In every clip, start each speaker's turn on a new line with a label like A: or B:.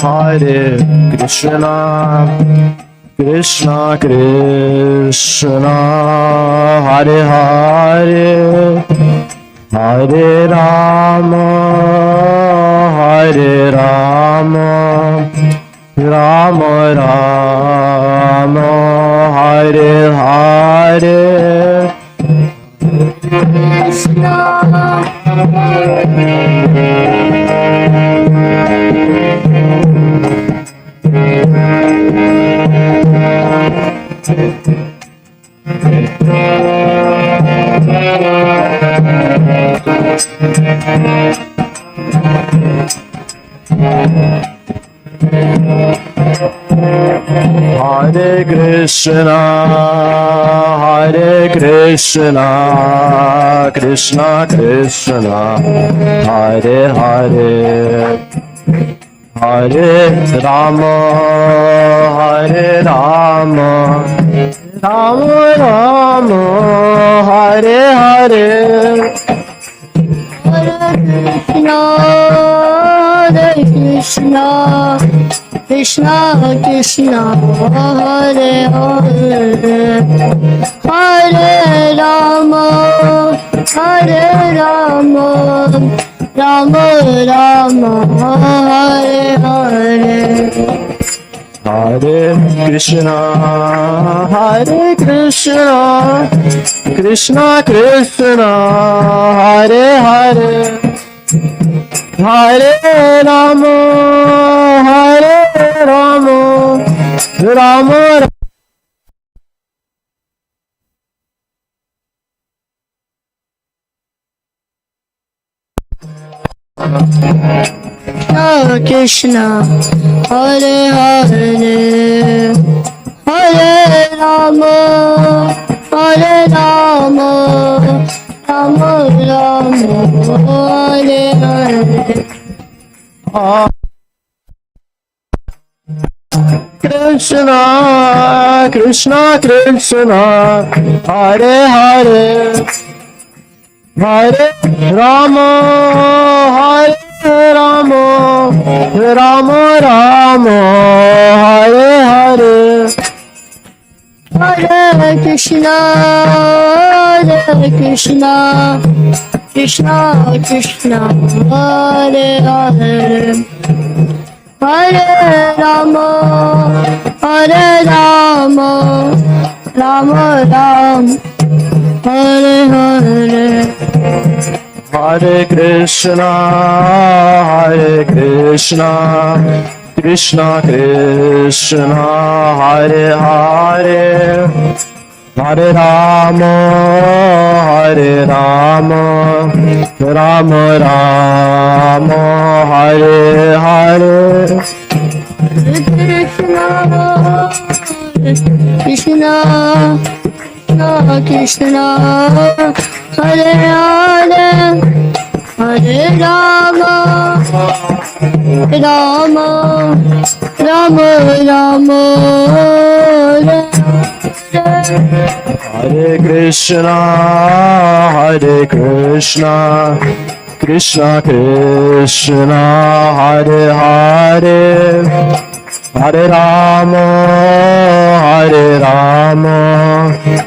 A: Hare Krishna, Krishna Krishna, Hare Hare, Hare Rama, Rama Rama, Hare Hare.
B: Krishna,
A: Hare Krishna, Krishna Krishna, Hare Hare, Hare Rama, Rama Rama, Hare Hare.
B: Hare Krishna, Krishna Krishna, Hare Hare, Hare Rama, Rama Rama, Hare Hare.
A: Hare Krishna, Krishna Krishna, Hare Hare, Hare Rama, Rama
B: Krishna, Hare Hare, Hare Rama, Rama Rama, Hare Hare.
A: Krishna, Krishna Krishna, Hare Hare, Hare Rama, Rama Rama, Hare Hare.
B: Hare Krishna, Krishna Krishna, Hare Hare, Hare Rama, Rama Hare Hare.
A: Hare Krishna, Krishna Krishna, Hare Hare, Hare Rama, Rama Rama, Hare Hare.
B: Krishna, Krishna, Hare Hare, Hare Rama, Rama, Rama, Rama,
A: Hare Krishna, Krishna Krishna, Hare Hare, Hare Rama,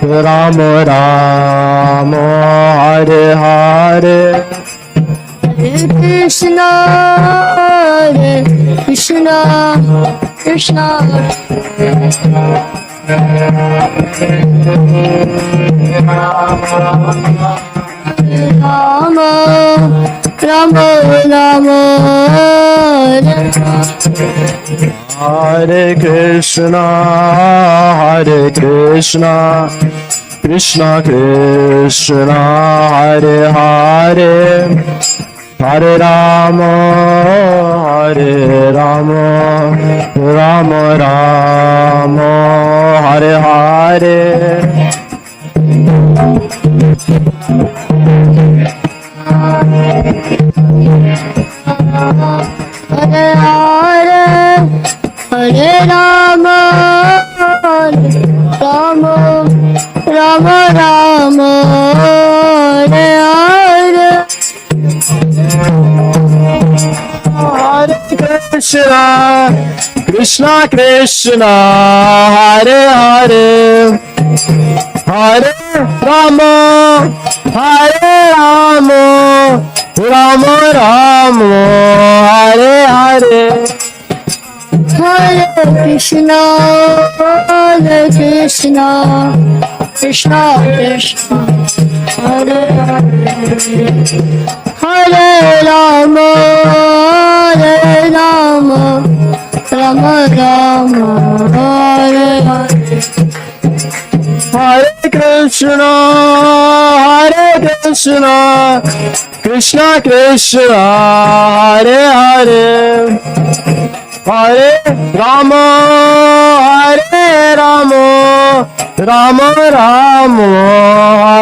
A: Rama Rama, Hare Hare.
B: Hare Krishna, Krishna, Krishna, Rama, Rama, Rama,
A: Hare Krishna, Krishna Krishna, Hare Hare, Hare Rama, Rama Rama, Hare Hare.
B: Hare Hare, Hare Rama, Rama, Rama Rama, Hare Hare.
A: Hare Krishna, Krishna Krishna, Hare Hare, Hare Rama, Rama Rama, Hare Hare.
B: Hare Krishna, Krishna Krishna, Hare Hare, Hare Rama, Rama Rama, Hare Hare.
A: Hare Krishna, Krishna Krishna, Hare Hare, Hare Rama, Rama Rama,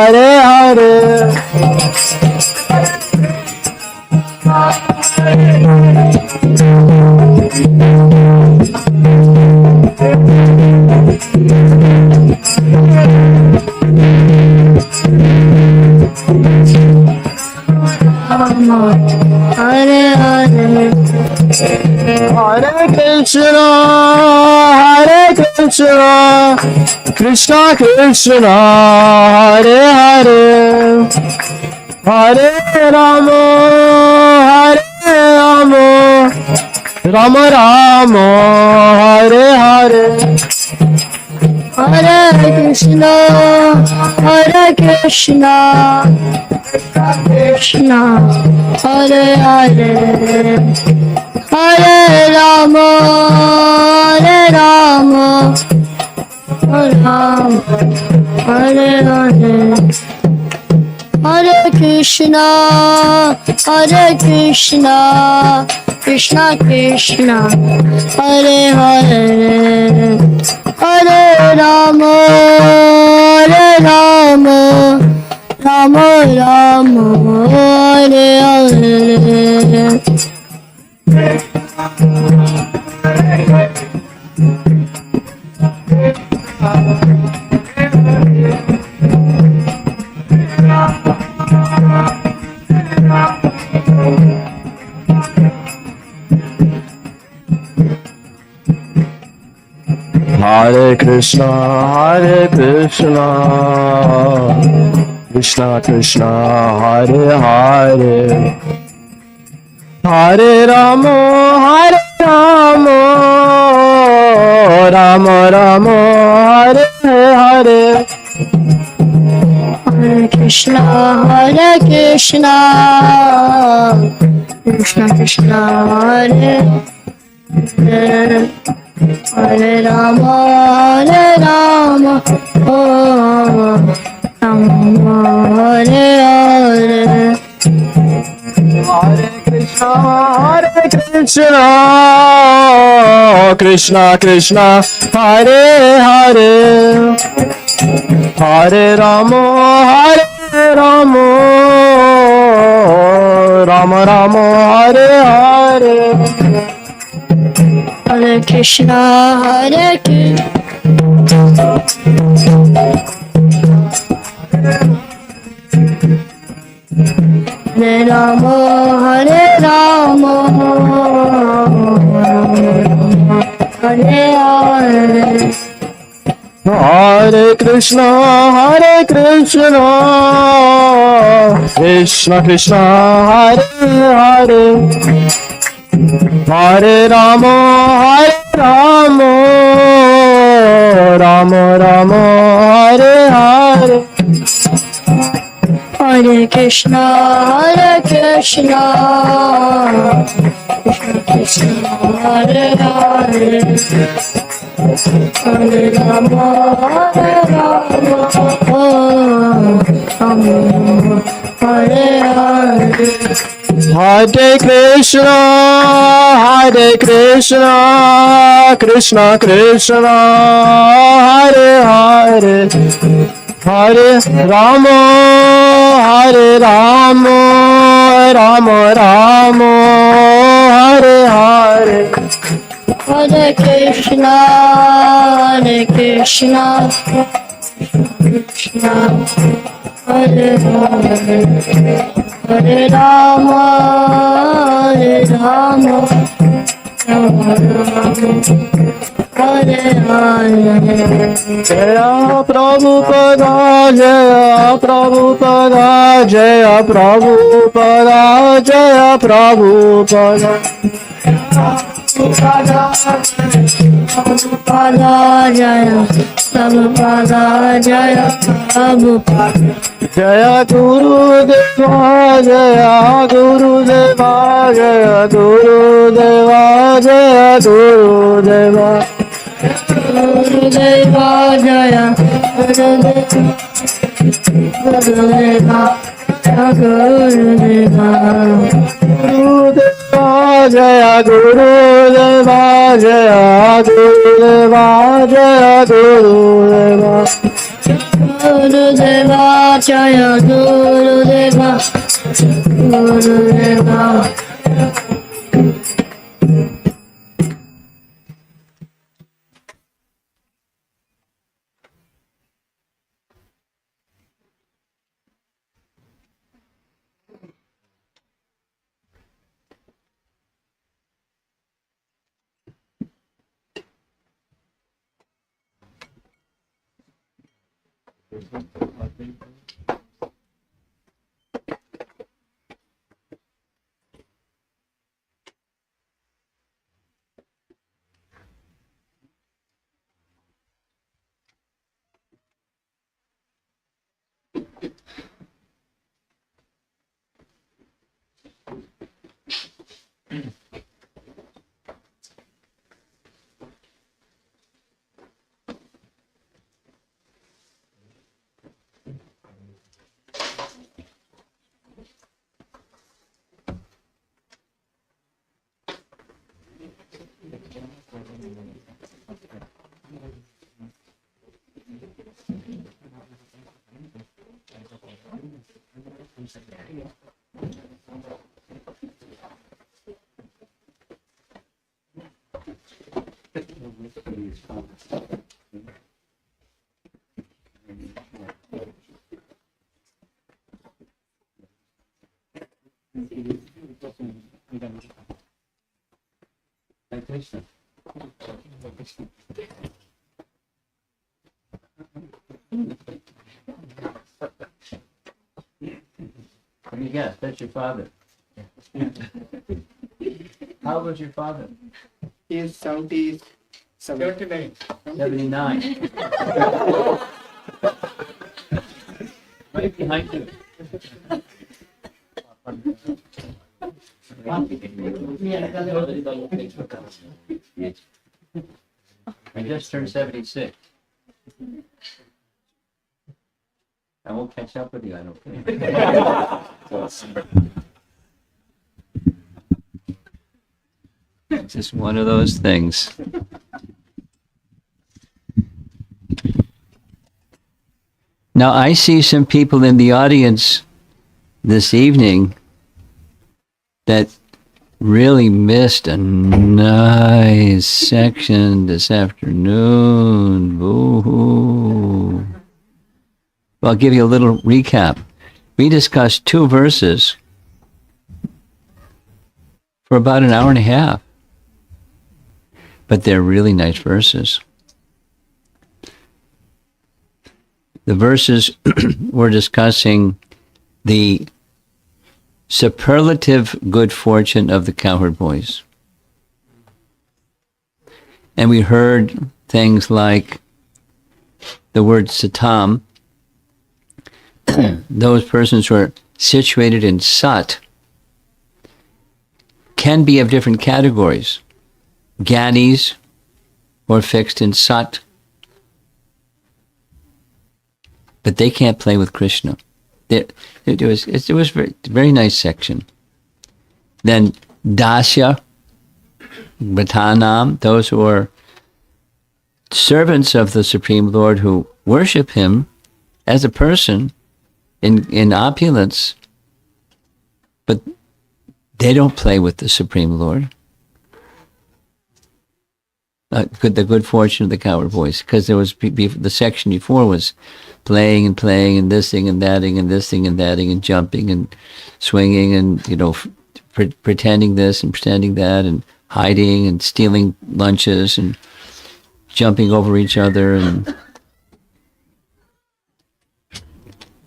A: Hare Hare.
B: Hare Hare,
A: Hare Krishna, Krishna Krishna, Hare Hare, Hare Rama, Rama Rama, Hare Hare.
B: Hare Krishna, Krishna Krishna, Hare Hare, Hare Rama, Rama Hare Hare. Hare Krishna, Krishna Krishna, Hare Hare, Hare Rama, Rama Rama, Hare Hare.
A: Hare Krishna, Krishna Krishna, Hare Hare, Hare Rama, Rama Rama, Hare Hare.
B: Hare Krishna, Krishna Krishna, Hare Hare, Hare Rama, oh Rama, Hare Hare.
A: Hare Krishna, Krishna Krishna, Hare Hare, Hare Rama, Rama Rama Hare Hare
B: Hare Krishna, Hare Krishna, Hare Rama, Hare Rama, Hare Hare.
A: Hare Krishna Krishna Krishna Hare Hare Hare Rama Rama Rama Hare Hare
B: Hare Krishna, Krishna Krishna, Hare Hare, Hare Rama, Hare Hare.
A: Hare Krishna Krishna Krishna Hare Hare Hare Rama Rama Rama Hare Hare
B: Hare Krishna, Krishna Krishna, Hare Hare, Hare Rama, Rama Hare Hare.
A: Jaya Prabhupada Jaya Prabhupada Jaya Prabhupada Jaya Prabhupada
B: Prabhupada Jaya, Prabhupada Jaya, Prabhupada.
A: Jaya Guru Deva Jaya Guru Deva Jaya Guru Deva Jaya Guru Deva
B: Guru Deva Jaya, Guru Deva, Guru Deva.
A: Gurudeva Jaya Gurudeva Jaya Gurudeva Jaya Gurudeva
B: Gurudeva Jaya, Gurudeva, Gurudeva.
C: Let me guess, that's your father. How old was your father?
D: He is 79.
C: 79. Right behind you. I just turned 76. I won't catch up with you, I don't think. It's just one of those things. Now, I see some people in the audience this evening that really missed a nice section this afternoon. Boo-hoo. Well, I'll give you a little recap. We discussed 2 verses for about an hour and a half. But they're really nice verses. The verses were discussing the superlative good fortune of the cowherd boys. And we heard things like the word satam. Those persons who are situated in sat can be of different categories. Gyanis, or fixed in sat. But they can't play with Krishna. It was a very nice section. Then Dasya, Bhatanam, those who are servants of the Supreme Lord who worship him as a person in opulence, but they don't play with the Supreme Lord. The good fortune of the cowherd boys, because there was the section before was playing and this thing and thatting and this thing and thatting and jumping and swinging and pretending this and pretending that and hiding and stealing lunches and jumping over each other, and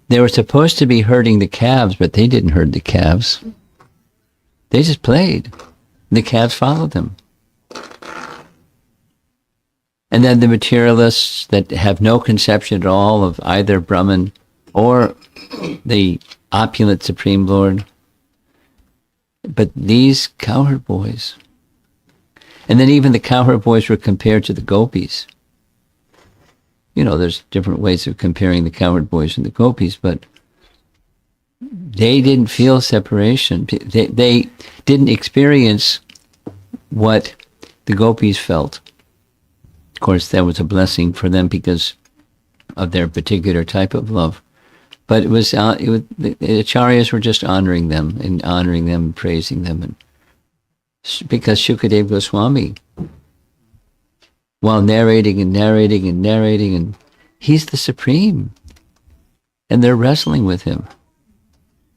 C: they were supposed to be herding the calves, but they didn't herd the calves. They just played. The calves followed them. And then the materialists that have no conception at all of either Brahman or the opulent Supreme Lord. But these cowherd boys, and then even the cowherd boys were compared to the gopis. There's different ways of comparing the cowherd boys and the gopis, but they didn't feel separation. They didn't experience what the gopis felt. Of course, that was a blessing for them because of their particular type of love. But the acharyas were just honoring them and praising them. And because Shukadeva Goswami, while narrating, and he's the supreme. And they're wrestling with him.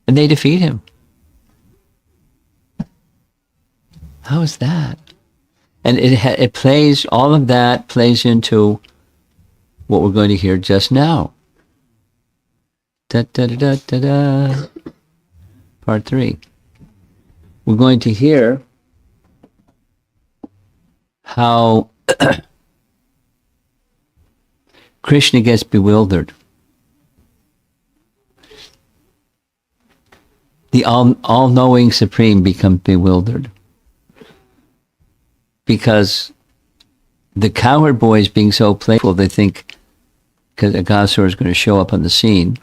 C: And they defeat him. How is that? And it plays, all of that plays into what we're going to hear just now. Da, da, da, da, da, da. Part 3. We're going to hear how Krishna gets bewildered. The all-knowing Supreme becomes bewildered. Because the cowherd boys being so playful, they think, because Aghasura is going to show up on the scene,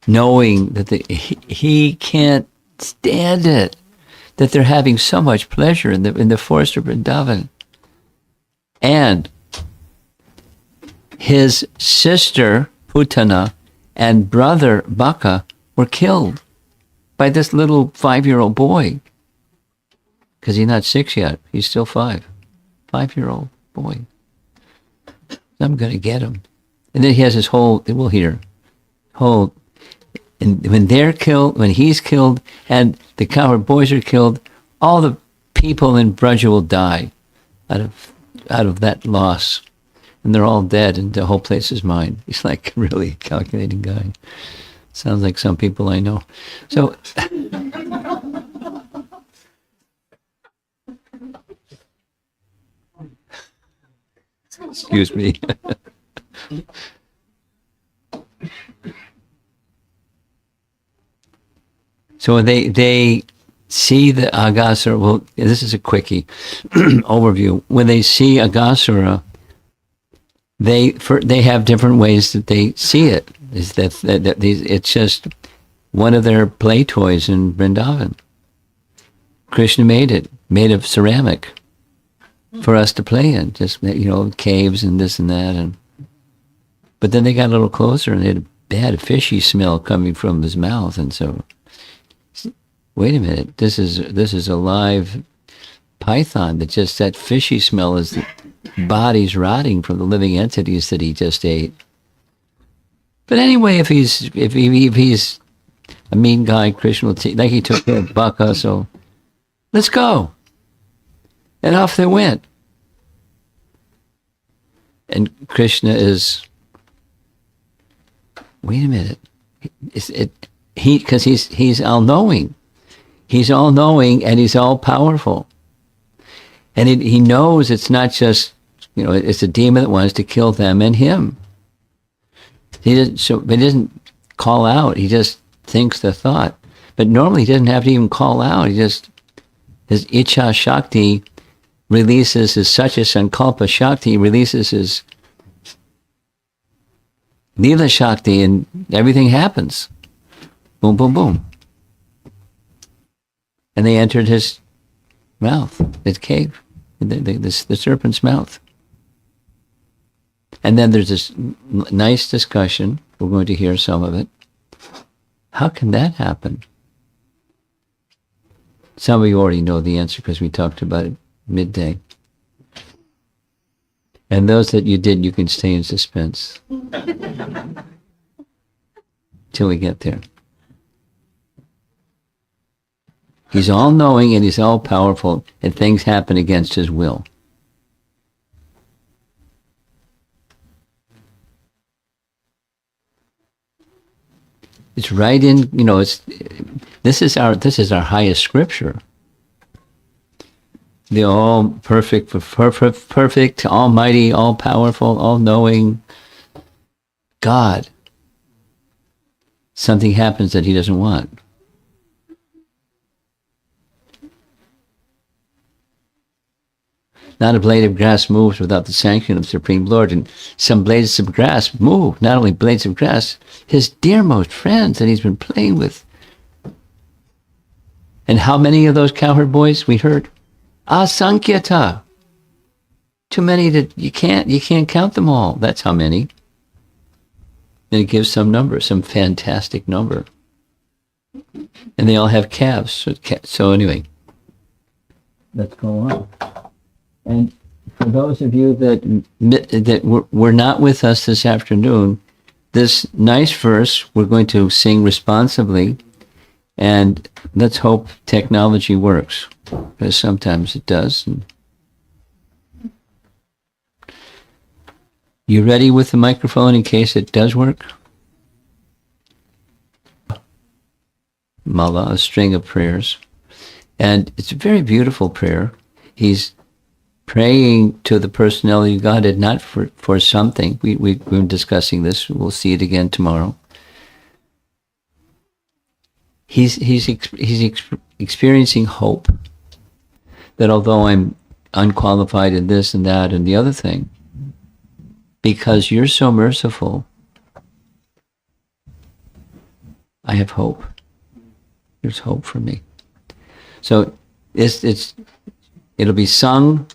C: knowing that he can't stand it, that they're having so much pleasure in the forest of Vrindavan. And his sister, Putana, and brother, Baka, were killed by this little 5-year-old boy. Because he's not 6 yet. He's still 5. 5-year-old boy. I'm going to get him. And then he has his whole, we'll hear, and when they're killed, when he's killed, and the cowherd boys are killed, all the people in Braja will die out of that loss. And they're all dead, and the whole place is mine. He's like really a calculating guy. Sounds like some people I know. So... Excuse me. So they see the Aghasura. Well, this is a quickie overview. When they see Aghasura, they have different ways that they see it. Is that it's just one of their play toys in Vrindavan. Krishna made it, made of ceramic, for us to play in, just caves and this and that, but then they got a little closer and they had a bad fishy smell coming from his mouth, and so wait a minute, this is a live python. That just, that fishy smell is the body's rotting from the living entities that he just ate. But anyway, if he's a mean guy, Krishna will like he took care of Baka, so let's go. And off they went. And Krishna is, wait a minute, because he's all knowing. He's all knowing and he's all powerful. And he knows it's not just, it's a demon that wants to kill them and him. He doesn't call out. He just thinks the thought. But normally he doesn't have to even call out. His Icha Shakti releases his Satya Sankalpa Shakti, releases his Leela Shakti, and everything happens. Boom, boom, boom. And they entered his mouth, his cave, the serpent's mouth. And then there's this nice discussion. We're going to hear some of it. How can that happen? Some of you already know the answer because we talked about it midday. And those that you didn't, you can stay in suspense till we get there. He's all-knowing and he's all-powerful, and things happen against his will. It's right in, this is our highest scripture. The all perfect, almighty, all-powerful, all-knowing God. Something happens that he doesn't want. Not a blade of grass moves without the sanction of Supreme Lord. And some blades of grass move, not only blades of grass, his dearmost friends that he's been playing with. And how many of those cowherd boys we heard? Asankyata. Too many that you can't count them all. That's how many. And it gives some number, some fantastic number. And they all have calves. So anyway, let's go on. And for those of you that were not with us this afternoon, this nice verse we're going to sing responsibly, and let's hope technology works, because sometimes it does. You ready with the microphone in case it does work? Mala, a string of prayers. And it's a very beautiful prayer. He's praying to the personality of Godhead, not for something. We've been discussing this. We'll see it again tomorrow. He's experiencing hope that although I'm unqualified in this and that and the other thing, because you're so merciful, I have hope. There's hope for me. So it'll be sung.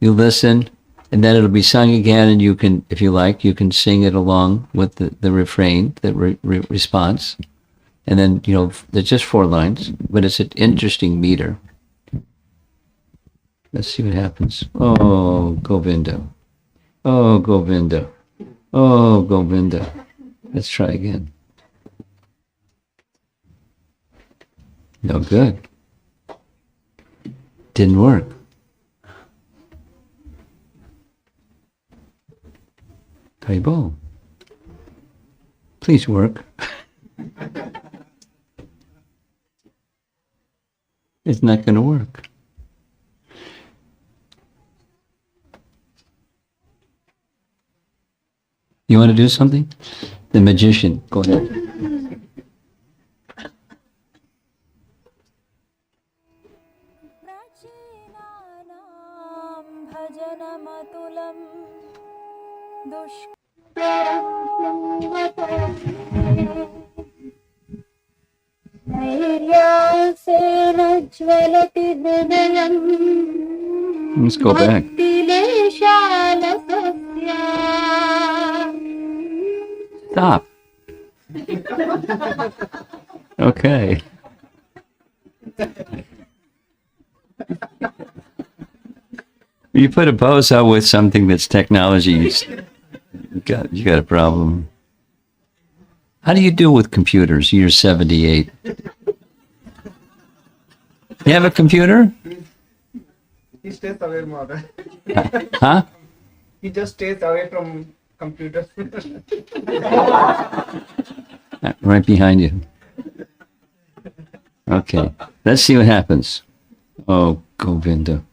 C: You listen, and then it'll be sung again, and you can, if you like, you can sing it along with the refrain, the response. And then, there's just 4 lines, but it's an interesting meter. Let's see what happens. Oh, Govinda. Oh, Govinda. Oh, Govinda. Let's try again. No good. Didn't work. Taibo, please work. It's not going to work. You want to do something? The magician, go ahead. Let's go back. Stop. Okay. You put a bozo with something that's technology, you got a problem. How do you do with computers? You're 78. You have a computer?
D: He stays away more.
C: Huh?
D: He just stays away from computers.
C: Right behind you. Okay. Let's see what happens. Oh, Govinda.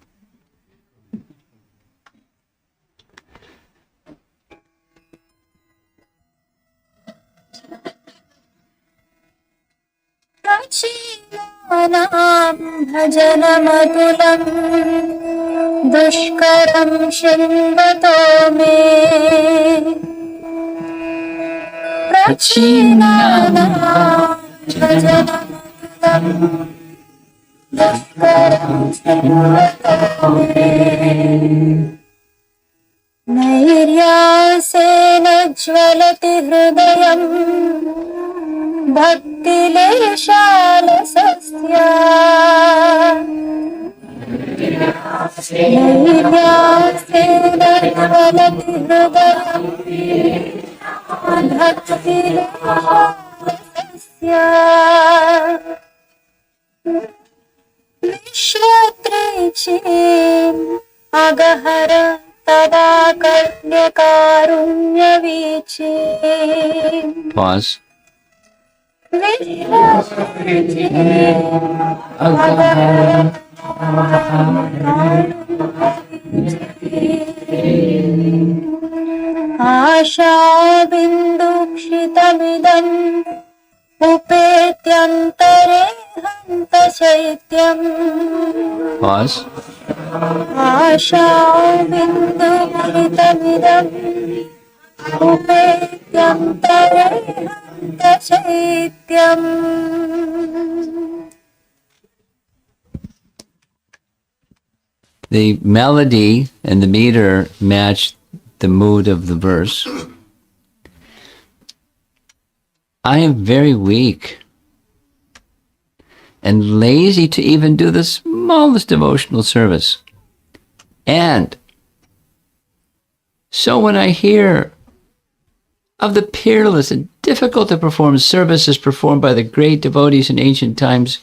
B: प्रचीनानां भजनमतुलं दुष्करं शृण्वतो मे प्रचीनानां भजनमतुलं दुष्करं शृण्वतो मे नैर्यासेन ज्वलति हृदयम् भक्तिलेशालसस्य नैर्यासेन ज्वलति हृदयम् भक्तिलेशालसस्य विश्वत्रिचीम् अगहर तदा कन्यकारुण्यवीचीम्
C: Pause.
B: आशाबिन्दुक्षितमिदम् उपेत्यन्तरे हन्तशैत्यम्
C: Pause.
B: आशाबिन्दुक्षितमिदम् उपेत्यन्तरे हन्तशैत्यम्
C: The melody and the meter match the mood of the verse. I am very weak and lazy to even do the smallest devotional service. And so when I hear of the peerless and difficult to perform services performed by the great devotees in ancient times,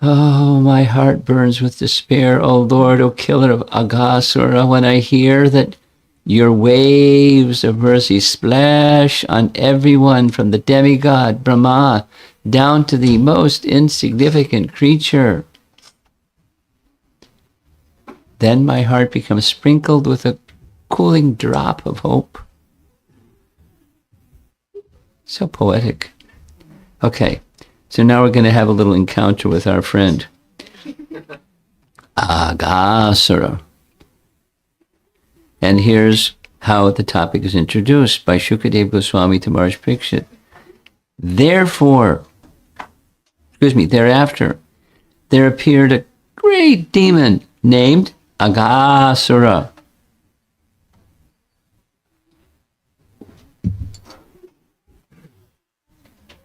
C: oh, my heart burns with despair, O Lord, O killer of Aghasura, when I hear that your waves of mercy splash on everyone from the demigod Brahma down to the most insignificant creature. Then my heart becomes sprinkled with a cooling drop of hope. So poetic. Okay. So now we're going to have a little encounter with our friend, Aghasura. And here's how the topic is introduced by Shukadev Goswami to Maharaj Parikshit. Thereafter, there appeared a great demon named Aghasura,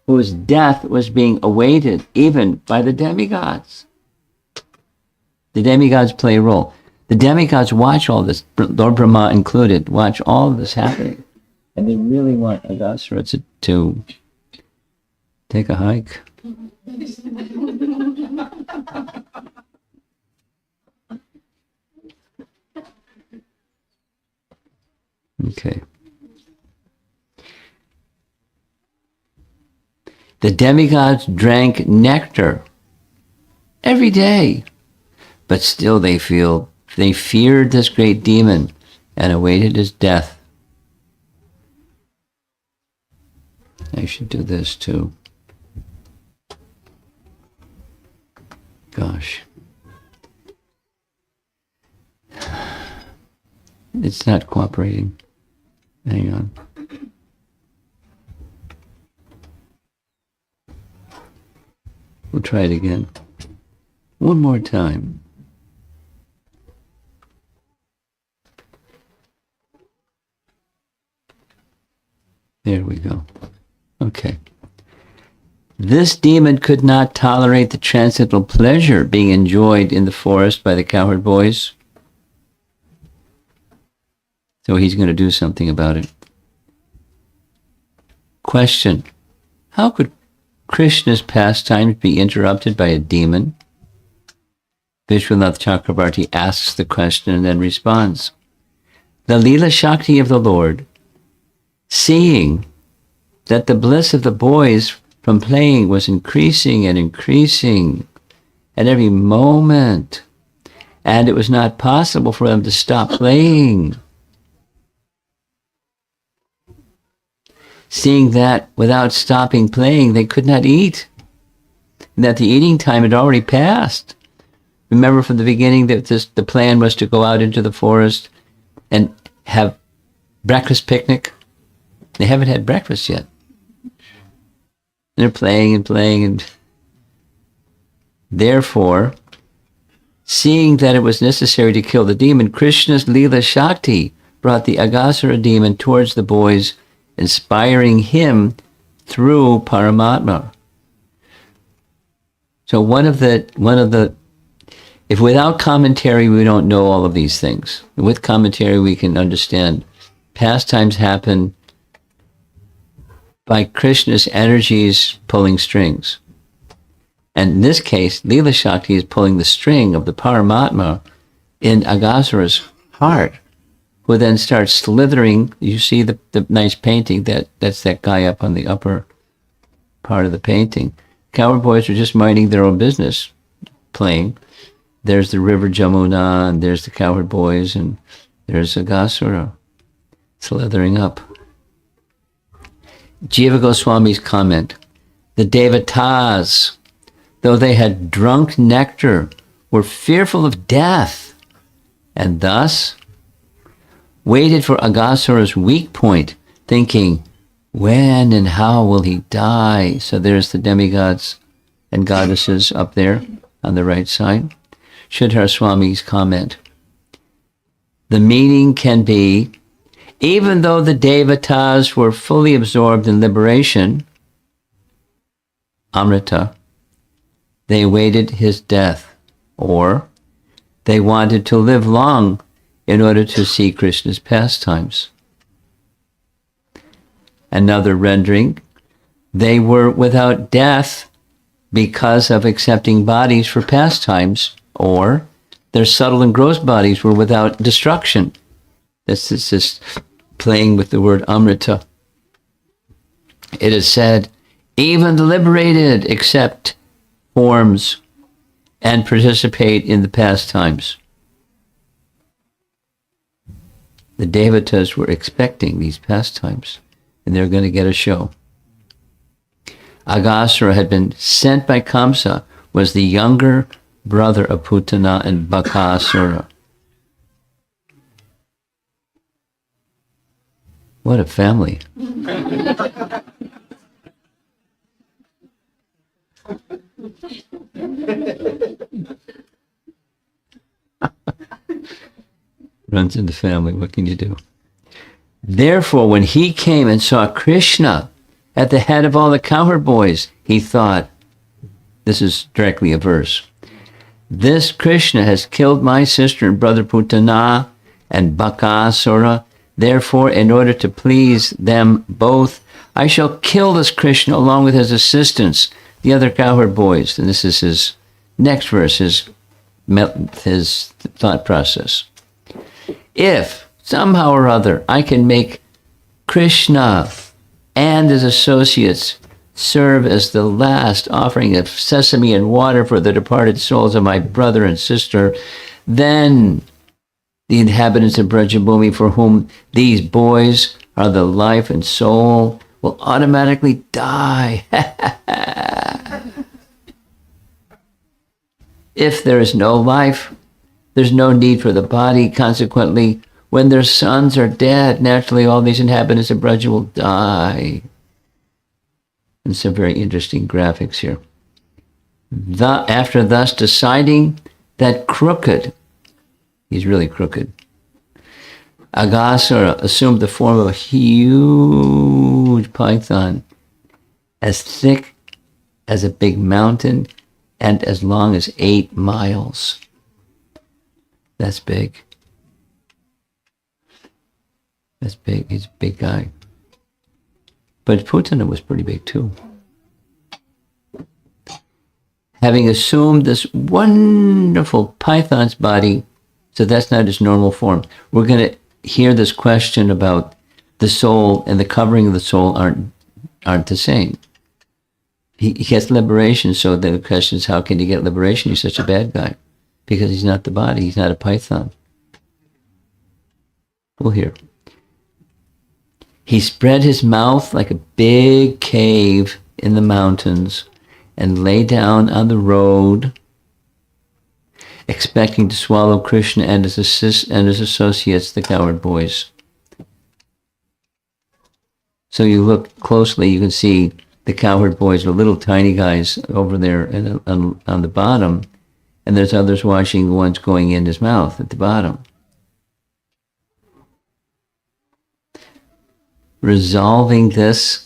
C: whose death was being awaited even by the demigods. The demigods play a role. The demigods watch all this, Lord Brahma included, watch all of this happening. And they really want Aghasura to take a hike. Okay. The demigods drank nectar every day, but still they feared this great demon and awaited his death. I should do this too. Gosh. It's not cooperating. Hang on. We'll try it again. One more time. There we go. Okay. This demon could not tolerate the transcendental pleasure being enjoyed in the forest by the cowherd boys. So he's going to do something about it. Question: how could Krishna's pastimes be interrupted by a demon? Vishwanath Chakrabarti asks the question and then responds. The Leela Shakti of the Lord, seeing that the bliss of the boys from playing was increasing and increasing at every moment, and it was not possible for them to stop playing. Seeing that without stopping playing, they could not eat, and that the eating time had already passed. Remember from the beginning that the plan was to go out into the forest and have breakfast picnic? They haven't had breakfast yet. They're playing and playing, and therefore, seeing that it was necessary to kill the demon, Krishna's Leela Shakti brought the Aghasura demon towards the boys, inspiring him through Paramatma. So one of the, if without commentary we don't know all of these things, with commentary we can understand. Pastimes happen by Krishna's energies pulling strings. And in this case, Leela Shakti is pulling the string of the Paramatma in Aghasura's heart, who then starts slithering. You see the nice painting, that's that guy up on the upper part of the painting. Cowherd boys are just minding their own business, playing. There's the river Jamuna, and there's the cowherd boys, and there's Aghasura slithering up. Jiva Goswami's comment, the Devatas, though they had drunk nectar, were fearful of death, and thus waited for Aghasura's weak point, thinking, when and how will he die? So there's the demigods and goddesses up there on the right side. Sridhar Swami's comment, the meaning can be, even though the Devatas were fully absorbed in liberation, Amrita, they waited his death, or they wanted to live long in order to see Krishna's pastimes. Another rendering, they were without death because of accepting bodies for pastimes, or their subtle and gross bodies were without destruction. This is just playing with the word Amrita. It is said, even the liberated accept forms and participate in the pastimes. The Devatas were expecting these pastimes, and they're going to get a show. Aghasura had been sent by Kamsa, was the younger brother of Putana and Bakasura. What a family. Runs in the family, what can you do? Therefore, when he came and saw Krishna at the head of all the cowherd boys, he thought, this is directly a verse, this Krishna has killed my sister and brother Putana and Bakasura. Therefore, in order to please them both, I shall kill this Krishna along with his assistants, the other cowherd boys. And this is his next verse, his thought process. If somehow or other I can make Krishna and his associates serve as the last offering of sesame and water for the departed souls of my brother and sister, then the inhabitants of Brajabhumi, for whom these boys are the life and soul, will automatically die. If there is no life, there's no need for the body. Consequently, when their sons are dead, naturally all these inhabitants of Braja will die. And some very interesting graphics here. After thus deciding that crooked, he's really crooked, Aghasura assumed the form of a huge python, as thick as a big mountain and as long as 8 miles. That's big. That's big. He's a big guy. But Putana was pretty big too. Having assumed this wonderful python's body, so that's not his normal form. We're going to hear this question about the soul and the covering of the soul aren't the same. He gets liberation, so the question is, how can he get liberation? He's such a bad guy. Because he's not the body, he's not a python. We'll hear. He spread his mouth like a big cave in the mountains and lay down on the road, expecting to swallow Krishna and his associates, the coward boys. So you look closely, you can see the cowherd boys are little tiny guys over there on the bottom, and there's others watching the ones going in his mouth at the bottom. Resolving this,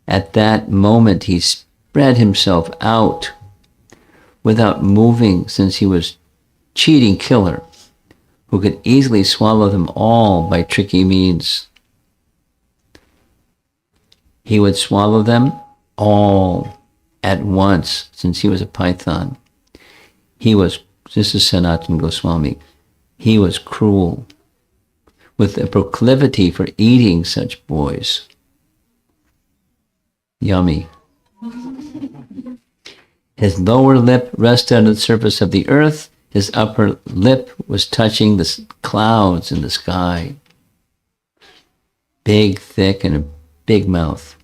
C: at that moment he spread himself out without moving, since he was cheating killer who could easily swallow them all by tricky means. He would swallow them all at once, since he was a python. This is Sanatana Goswami, he was cruel, with a proclivity for eating such boys. Yummy. His lower lip rested on the surface of the earth. His upper lip was touching the clouds in the sky. Big, thick, and a big mouth.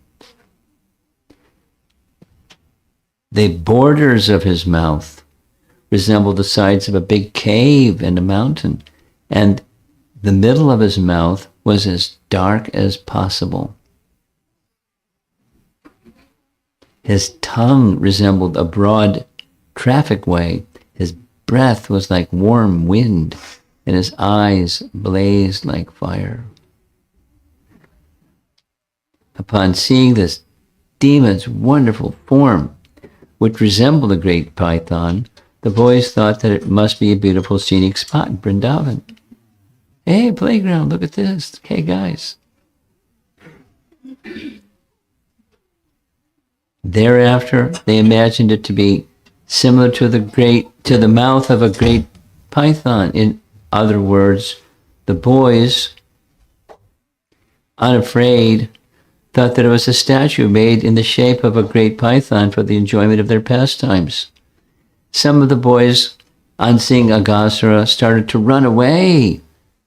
C: The borders of his mouth resembled the sides of a big cave and a mountain, and the middle of his mouth was as dark as possible. His tongue resembled a broad traffic way. His breath was like warm wind, and his eyes blazed like fire. Upon seeing this demon's wonderful form, which resembled a great python, the boys thought that it must be a beautiful scenic spot in Vrindavan. Hey, playground, look at this. Hey, guys. Thereafter, they imagined it to be similar to the mouth of a great python. In other words, the boys, unafraid, thought that it was a statue made in the shape of a great python for the enjoyment of their pastimes. Some of the boys, on seeing Aghasura, started to run away,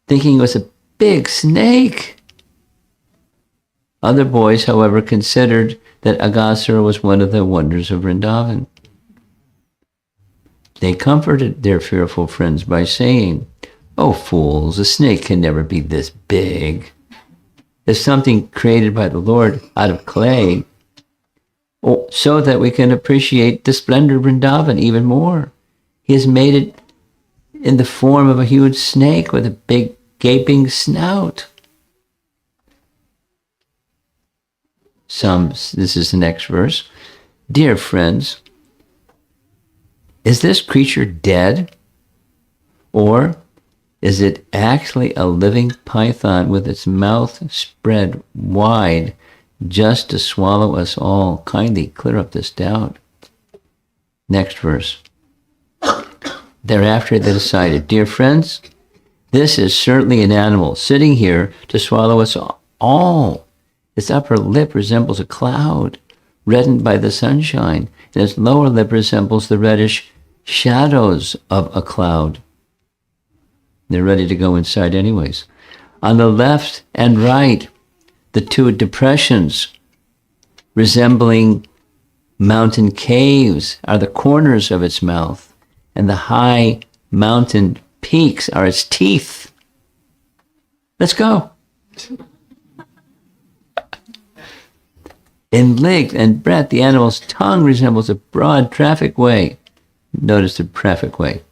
C: thinking it was a big snake. Other boys, however, considered that Aghasura was one of the wonders of Vrindavan. They comforted their fearful friends by saying, "Oh, fools, a snake can never be this big. It's something created by the Lord out of clay, so that we can appreciate the splendor of Vrindavan even more. He has made it in the form of a huge snake with a big gaping snout." This is the next verse. "Dear friends, is this creature dead? Or is it actually a living python with its mouth spread wide just to swallow us all? Kindly clear up this doubt." Next verse. Thereafter they decided, "Dear friends, this is certainly an animal sitting here to swallow us all. Its upper lip resembles a cloud, reddened by the sunshine, and its lower lip resembles the reddish shadows of a cloud." They're ready to go inside anyways. "On the left and right, the two depressions resembling mountain caves are the corners of its mouth, and the high mountain peaks are its teeth." Let's go. "In length and breadth, the animal's tongue resembles a broad traffic way." Notice the traffic way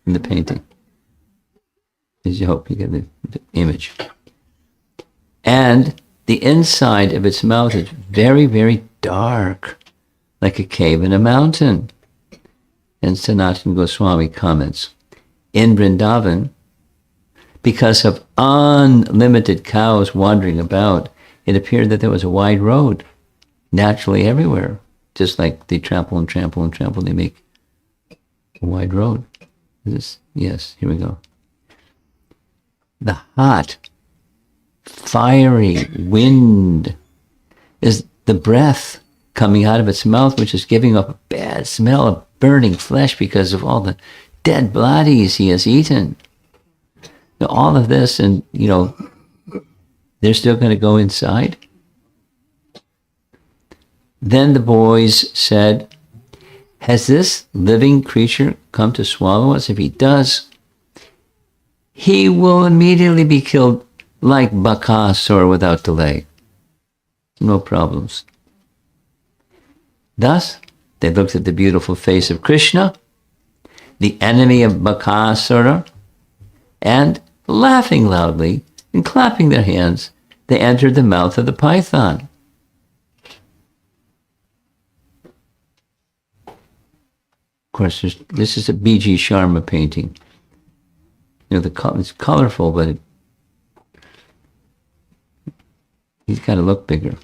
C: in the painting. As you hope you get the image. "And the inside of its mouth is very, very dark, like a cave in a mountain. And Sanatana Goswami comments, in Vrindavan, because of unlimited cows wandering about, it appeared that there was a wide road naturally everywhere. Just like they trample and trample and trample, they make a wide road. Yes, here we go. The hot, fiery wind is the breath coming out of its mouth, which is giving up a bad smell of burning flesh because of all the dead bodies he has eaten. Now, all of this, and they're still going to go inside. Then the boys said, has this living creature come to swallow us? If he does, he will immediately be killed like Aghasura without delay. No problems. Thus, they looked at the beautiful face of Krishna, the enemy of Aghasura, and laughing loudly and clapping their hands, they entered the mouth of the python. Of course, this is a B.G. Sharma painting. It's colorful, but he's got to look bigger.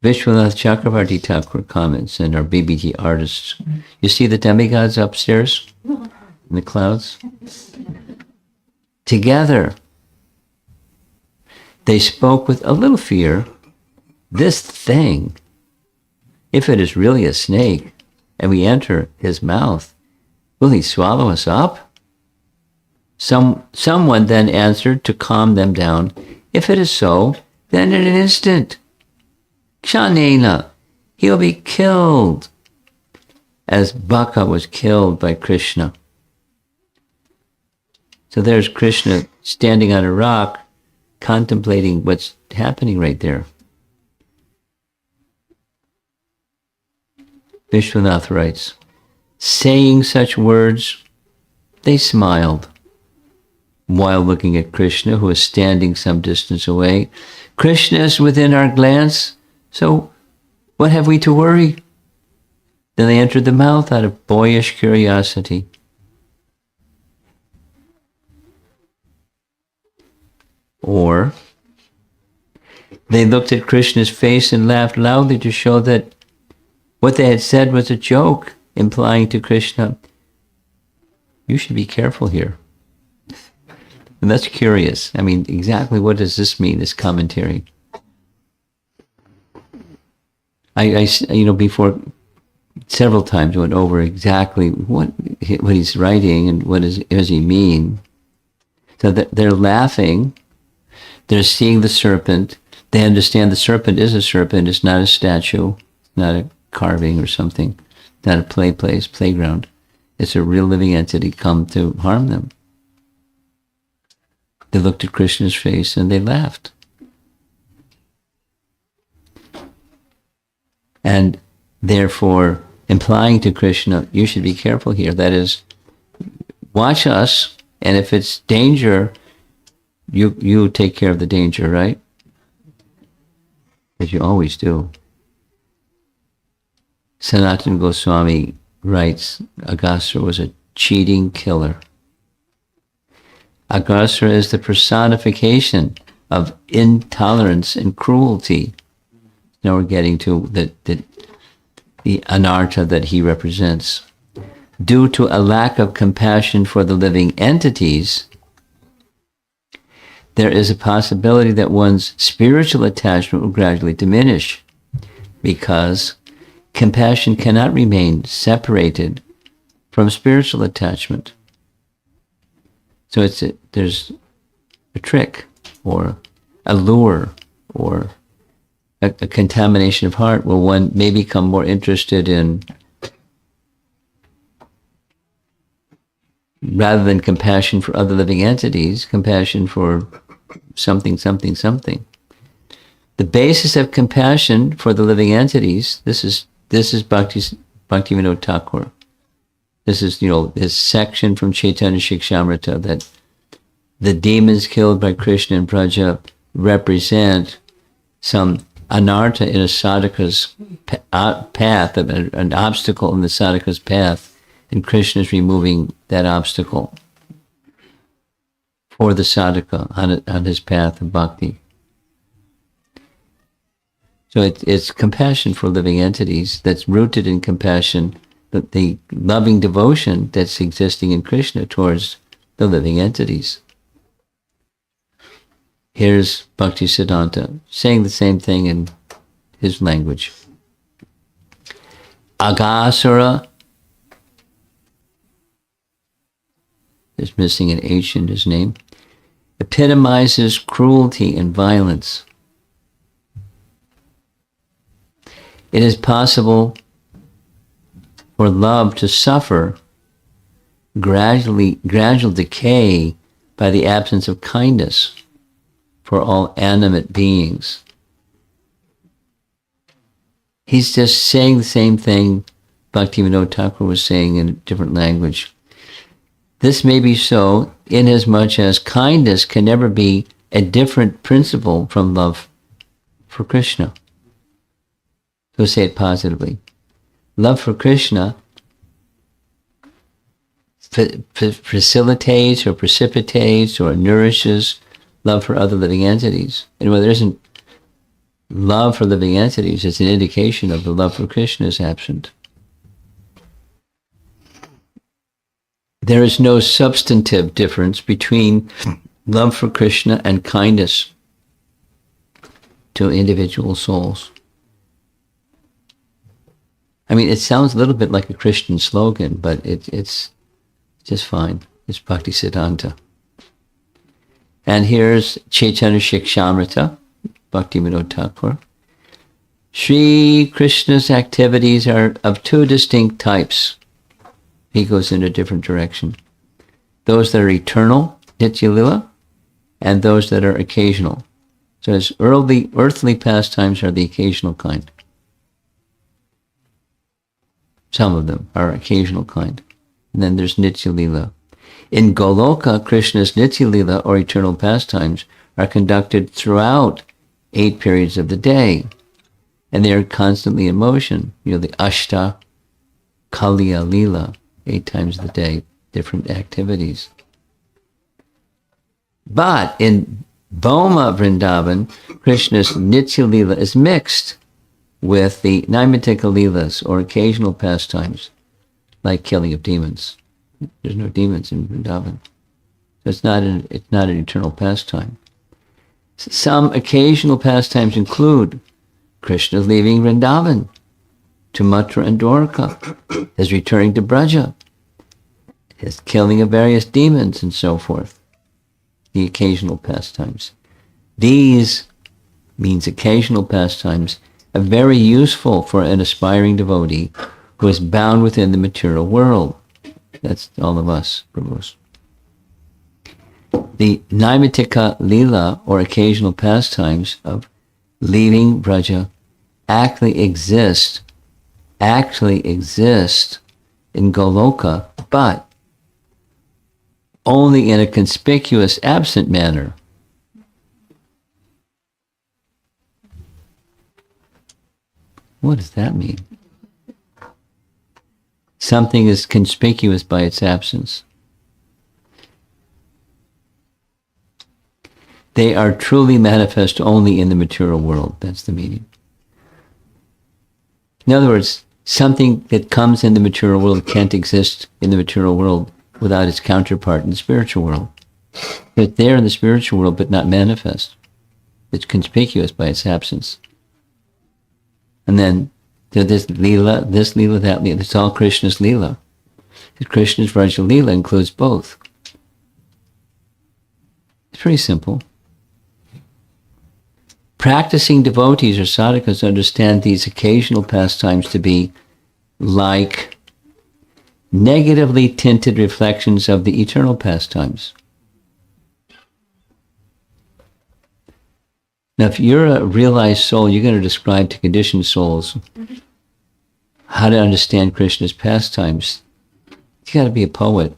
C: Vishwanath Chakravarti Thakur comments, and our BBT artists. You see the demigods upstairs in the clouds? Together, they spoke with a little fear, this thing, if it is really a snake, and we enter his mouth, will he swallow us up? Someone then answered to calm them down, if it is so, then in an instant, Kshanena, he'll be killed, as Baka was killed by Krishna. So there's Krishna standing on a rock, contemplating what's happening right there. Vishwanath writes, saying such words, they smiled while looking at Krishna, who is standing some distance away. Krishna is within our glance, so what have we to worry? Then they entered the mouth out of boyish curiosity. Or they looked at Krishna's face and laughed loudly to show that what they had said was a joke, implying to Krishna, you should be careful here. And that's curious. I mean, exactly what does this mean, this commentary? I before several times went over exactly what he's writing and what does he mean. So that they're laughing, they're seeing the serpent, they understand the serpent is a serpent, it's not a statue, not a carving or something, not a playground. It's a real living entity come to harm them. They looked at Krishna's face and they laughed. And therefore, implying to Krishna, you should be careful here. That is, watch us, and if it's danger, you take care of the danger, right? As you always do. Sanatana Goswami writes, Aghasura was a cheating killer. Aghasura is the personification of intolerance and cruelty. Now we're getting to the anartha that he represents. Due to a lack of compassion for the living entities, there is a possibility that one's spiritual attachment will gradually diminish, because compassion cannot remain separated from spiritual attachment. So there's a trick, or a lure, or a contamination of heart where one may become more interested in, rather than compassion for other living entities, compassion for something. The basis of compassion for the living entities, this is Bhaktivinoda Thakur. This is, his section from Chaitanya Shikshamrita, that the demons killed by Krishna and Praja represent some anartha in a sadhaka's path, an obstacle in the sadhaka's path, and Krishna is removing that obstacle for the sadhaka on his path of bhakti. So it's compassion for living entities that's rooted in compassion, the loving devotion that's existing in Krishna towards the living entities. Here's Bhaktisiddhanta saying the same thing in his language. Aghasura, there's missing an H in his name, epitomizes cruelty and violence. It is possible for love to suffer gradual decay by the absence of kindness for all animate beings. He's just saying the same thing Bhaktivinoda Thakur was saying in a different language. This may be so inasmuch as kindness can never be a different principle from love for Krishna. So say it positively. Love for Krishna facilitates or precipitates or nourishes love for other living entities. And when there isn't love for living entities, it's an indication of the love for Krishna is absent. There is no substantive difference between love for Krishna and kindness to individual souls. I mean, it sounds a little bit like a Christian slogan, but it's just fine. It's Bhaktisiddhanta. And here's Chaitanya Shikshamrita, Bhaktivinoda Thakur. Sri Krishna's activities are of two distinct types. He goes in a different direction. Those that are eternal, Nitya Lila, and those that are occasional. So his earthly pastimes are the occasional kind. Some of them are occasional kind. And then there's Nitya Lila. In Goloka, Krishna's Nitya Lila, or eternal pastimes, are conducted throughout 8 periods of the day. And they are constantly in motion. You know, the Ashta Kaliya Lila, 8 times a day, different activities. But in Bhoma Vrindavan, Krishna's Nitya Lila is mixed with the Naimittika Leelas, or occasional pastimes, like killing of demons. There's no demons in Vrindavan. So it's not an eternal pastime. Some occasional pastimes include Krishna leaving Vrindavan to Mathura and Dwarka, his returning to Braja, his killing of various demons, and so forth. The occasional pastimes. These means occasional pastimes are very useful for an aspiring devotee who is bound within the material world. That's all of us, Prabhus. The Naimittika Lila, or occasional pastimes of leaving Braja, actually exist in Goloka, but only in a conspicuous absent manner. What does that mean? Something is conspicuous by its absence. They are truly manifest only in the material world. That's the meaning. In other words, something that comes in the material world can't exist in the material world without its counterpart in the spiritual world. It's there in the spiritual world, but not manifest. It's conspicuous by its absence. And then this Leela, that Leela, it's all Krishna's Leela. Krishna's Vraja Leela includes both. It's pretty simple. Practicing devotees or sadhakas understand these occasional pastimes to be like negatively tinted reflections of the eternal pastimes. Now, if you're a realized soul, you're going to describe to conditioned souls how to understand Krishna's pastimes. You got to be a poet.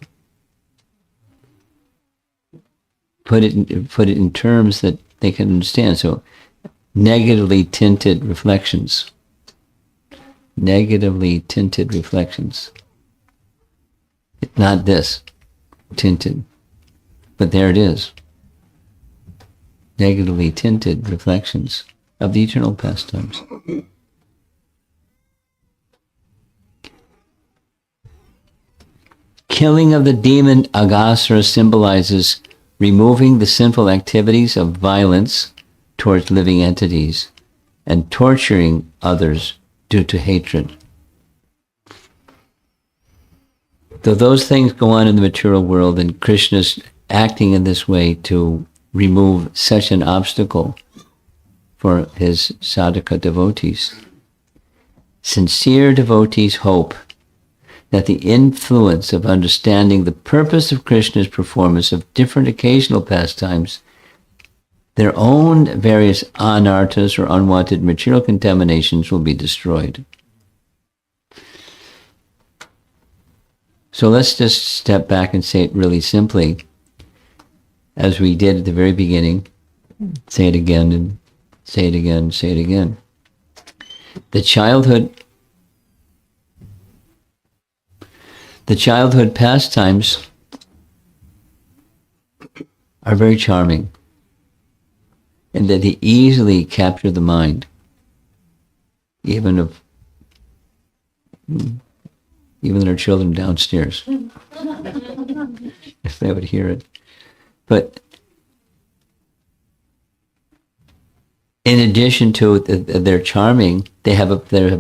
C: Put it in terms that they can understand. So, negatively tinted reflections. Negatively tinted reflections. It's not this, tinted, but there it is. Negatively tinted reflections of the eternal pastimes. Killing of the demon Aghasura symbolizes removing the sinful activities of violence towards living entities and torturing others due to hatred. Though those things go on in the material world, and Krishna's acting in this way to remove such an obstacle for his sadhaka devotees, sincere devotees hope that the influence of understanding the purpose of Krishna's performance of different occasional pastimes, their own various anarthas or unwanted material contaminations will be destroyed. So let's just step back and say it really simply, as we did at the very beginning. Say it again and say it again, say it again. The childhood pastimes are very charming, and that they easily capture the mind, even of our children downstairs, if they would hear it. But in addition to their charming, they have a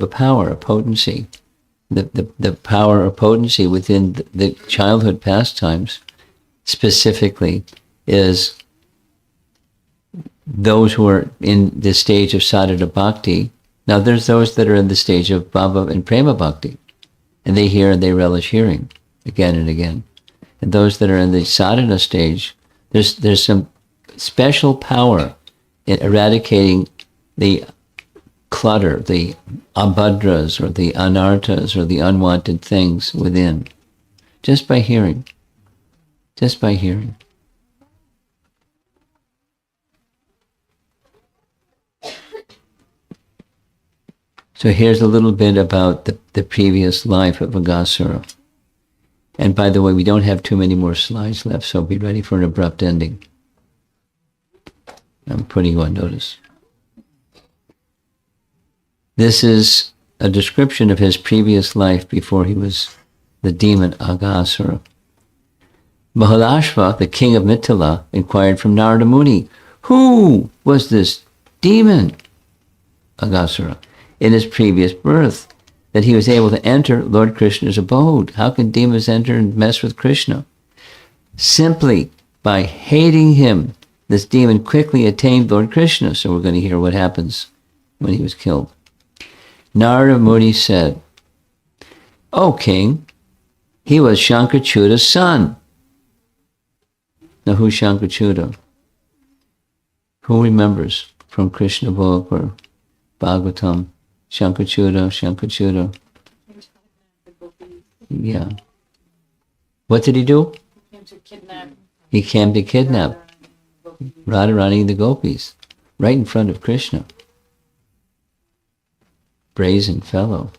C: power, a potency. The power or potency within the childhood pastimes specifically is those who are in the stage of sadhana bhakti. Now there's those that are in the stage of bhava and prema bhakti, and they hear and they relish hearing again and again. And those that are in the sadhana stage, there's some special power in eradicating the clutter, the abhadras or the anarthas or the unwanted things within, just by hearing. Just by hearing. So here's a little bit about the previous life of Aghasura. And by the way, we don't have too many more slides left, so be ready for an abrupt ending. I'm putting you on notice. This is a description of his previous life before he was the demon Aghasura. Mahalashva, the king of Mithila, inquired from Narada Muni, who was this demon Aghasura in his previous birth, that he was able to enter Lord Krishna's abode? How can demons enter and mess with Krishna? Simply by hating him, this demon quickly attained Lord Krishna. So we're going to hear what happens when he was killed. Narada Muni said, O king, he was Shankachuda's son. Now who's Shankachuda? Who remembers from Krishna book or Bhagavatam? Shankachuda. Yeah. What did he do? He came to kidnap Radharani and the gopis right in front of Krishna. Brazen fellow.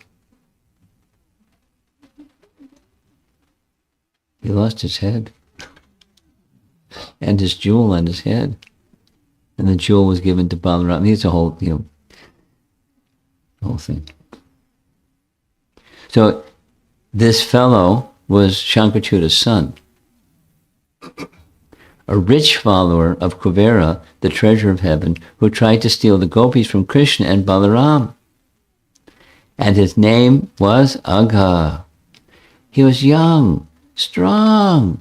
C: He lost his head. And his jewel on his head. And the jewel was given to Balaram. It's a whole, whole thing. So this fellow was Shankachuda's son. A rich follower of Kuvera, the treasure of heaven, who tried to steal the gopis from Krishna and Balaram. And his name was Agha. He was young, strong,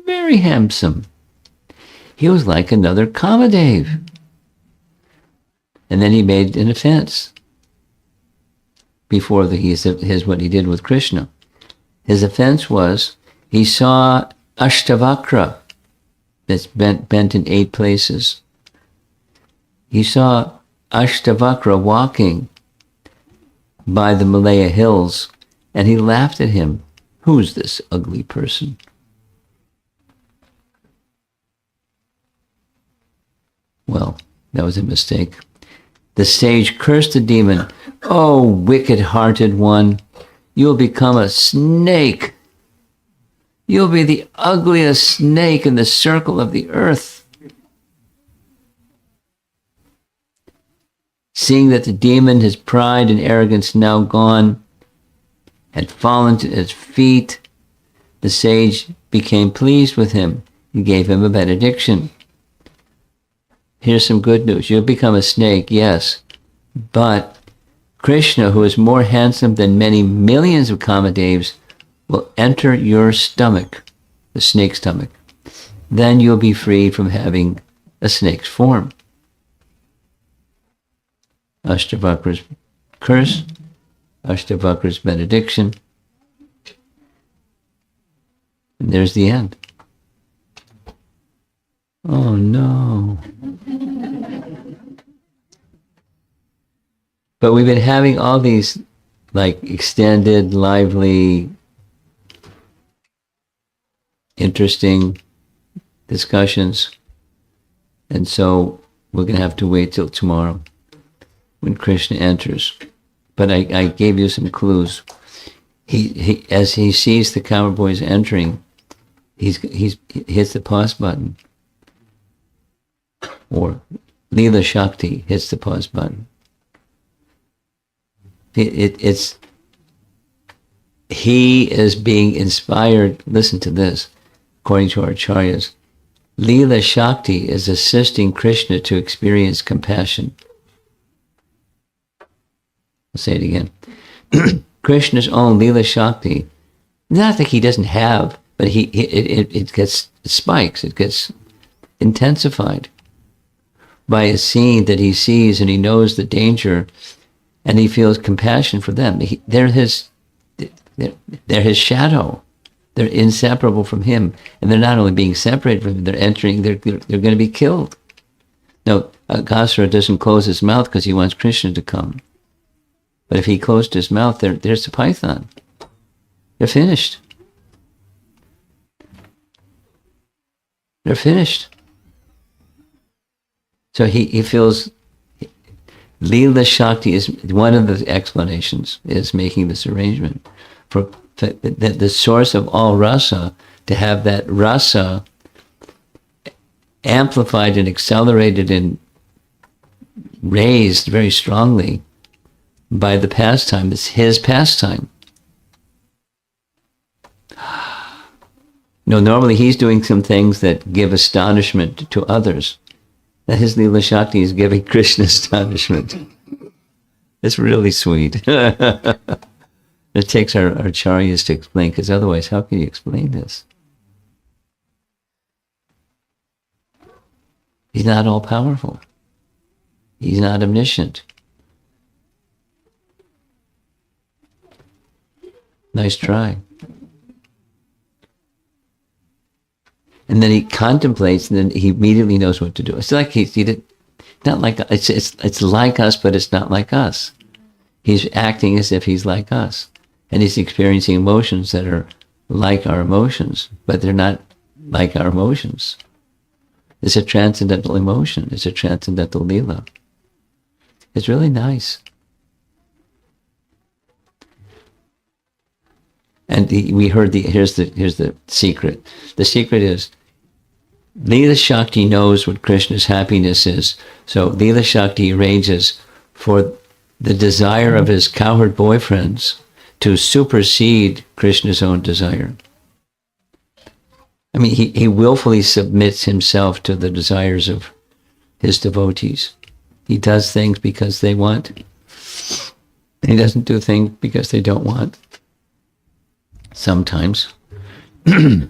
C: very handsome. He was like another Kamadev. And then he made an offense before what he did with Krishna. His offense was he saw Ashtavakra that's bent in 8 places. He saw Ashtavakra walking by the Malaya hills, and he laughed at him. Who's this ugly person? Well, that was a mistake. The sage cursed the demon. "Oh, wicked-hearted one, you'll become a snake. You'll be the ugliest snake in the circle of the earth." Seeing that the demon, his pride and arrogance now gone, had fallen to his feet, the sage became pleased with him and gave him a benediction. Here's some good news. You'll become a snake, yes, but Krishna, who is more handsome than many millions of Kamadevas, will enter your stomach, the snake stomach. Then you'll be freed from having a snake's form. Ashtavakra's curse, Ashtavakra's benediction, and there's the end. Oh no. But we've been having all these like extended, lively, interesting discussions. And so we're going to have to wait till tomorrow when Krishna enters. But I gave you some clues. He as he sees the cowboys entering, he hits the pause button. Or Leela Shakti hits the pause button. It's he is being inspired. Listen to this. According to our acharyas, Leela Shakti is assisting Krishna to experience compassion. I'll say it again. Krishna's own Leela Shakti, not that he doesn't have, but it gets spikes, it gets intensified by a scene that he sees, and he knows the danger, and he feels compassion for them. They're his shadow. They're inseparable from him, and they're not only being separated from him, they're entering. They're going to be killed. Now, Aghasura doesn't close his mouth because he wants Krishna to come. But if he closed his mouth, there's the python. They're finished. They're finished. So he feels Leela Shakti is one of the explanations, is making this arrangement for the source of all rasa, to have that rasa amplified and accelerated and raised very strongly by the pastime. It's his pastime. No, normally he's doing some things that give astonishment to others. That his Leela Shakti is giving Krishna astonishment. It's really sweet. It takes our acharyas to explain, because otherwise, how can you explain this? He's not all-powerful. He's not omniscient. Nice try. And then he contemplates, and then he immediately knows what to do. It's like not like it's like us, but it's not like us. He's acting as if he's like us, and he's experiencing emotions that are like our emotions, but they're not like our emotions. It's a transcendental emotion. It's a transcendental lila. It's really nice. And we heard here's the secret. The secret is Leela Shakti knows what Krishna's happiness is. So Leela Shakti arranges for the desire of his cowherd boyfriends to supersede Krishna's own desire. I mean, he willfully submits himself to the desires of his devotees. He does things because they want. And he doesn't do things because they don't want. Sometimes. Anyway.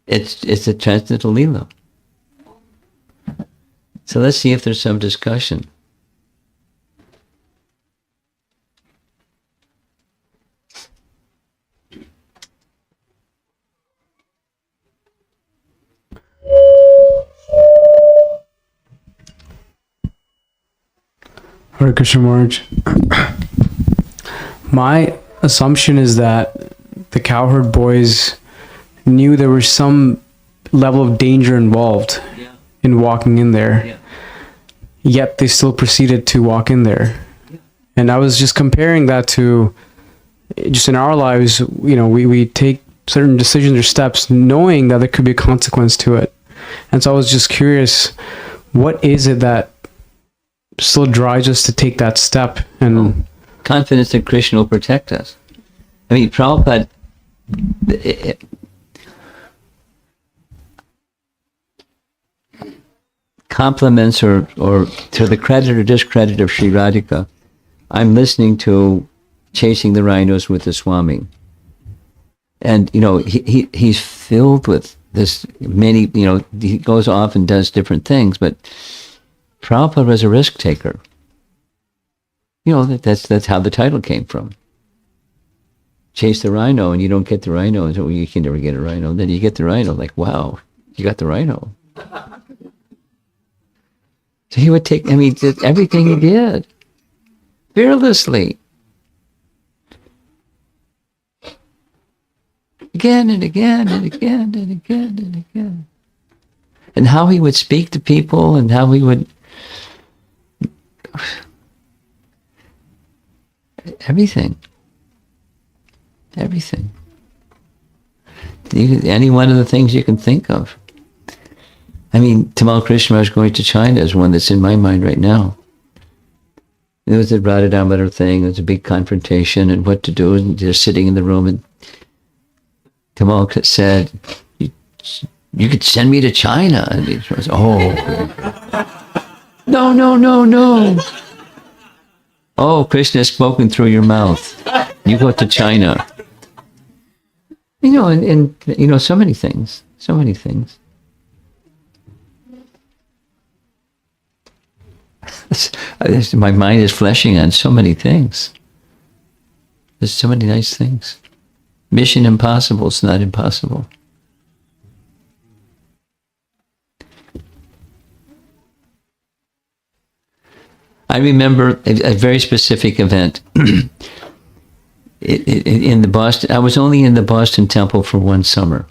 C: It's a transcendental lila. So let's see if there's some discussion.
E: Hare Krishna Maharaj. My assumption is that the cowherd boys knew there was some level of danger involved.
C: Yeah.
E: in walking in there.
C: Yeah.
E: Yet they still proceeded to walk in there. And I was just comparing that to just in our lives, you know, we take certain decisions or steps knowing that there could be a consequence to it. And so I was just curious, what is it that still drives us to take that step? And
C: Confidence that Krishna will protect us. I mean, Prabhupada, compliments or to the credit or discredit of Sri Radhika, I'm listening to Chasing the Rhinos with the Swami. And, you know, he's filled with this many, you know, he goes off and does different things, but Prabhupada was a risk taker. You know, that's how the title came from. Chase the rhino and you don't get the rhino, and so you can never get a rhino. Then you get the rhino, like, wow, you got the rhino. So he would take, I mean, did everything he did, fearlessly. Again and again and again and again and again. And how he would speak to people and how he would... Everything. Everything. Any one of the things you can think of. I mean, Tamal Krishna going to China is one that's in my mind right now. There was a Radha Damodar thing, there was a big confrontation and what to do, and they're sitting in the room and Tamal said, you could send me to China. And he was, oh. No. Oh, Krishna has spoken through your mouth. You go to China. You know, and you know, so many things. My mind is fleshing on so many things. There's so many nice things. Mission impossible is not impossible. I remember a very specific event. In the Boston, I was only in the Boston Temple for one summer.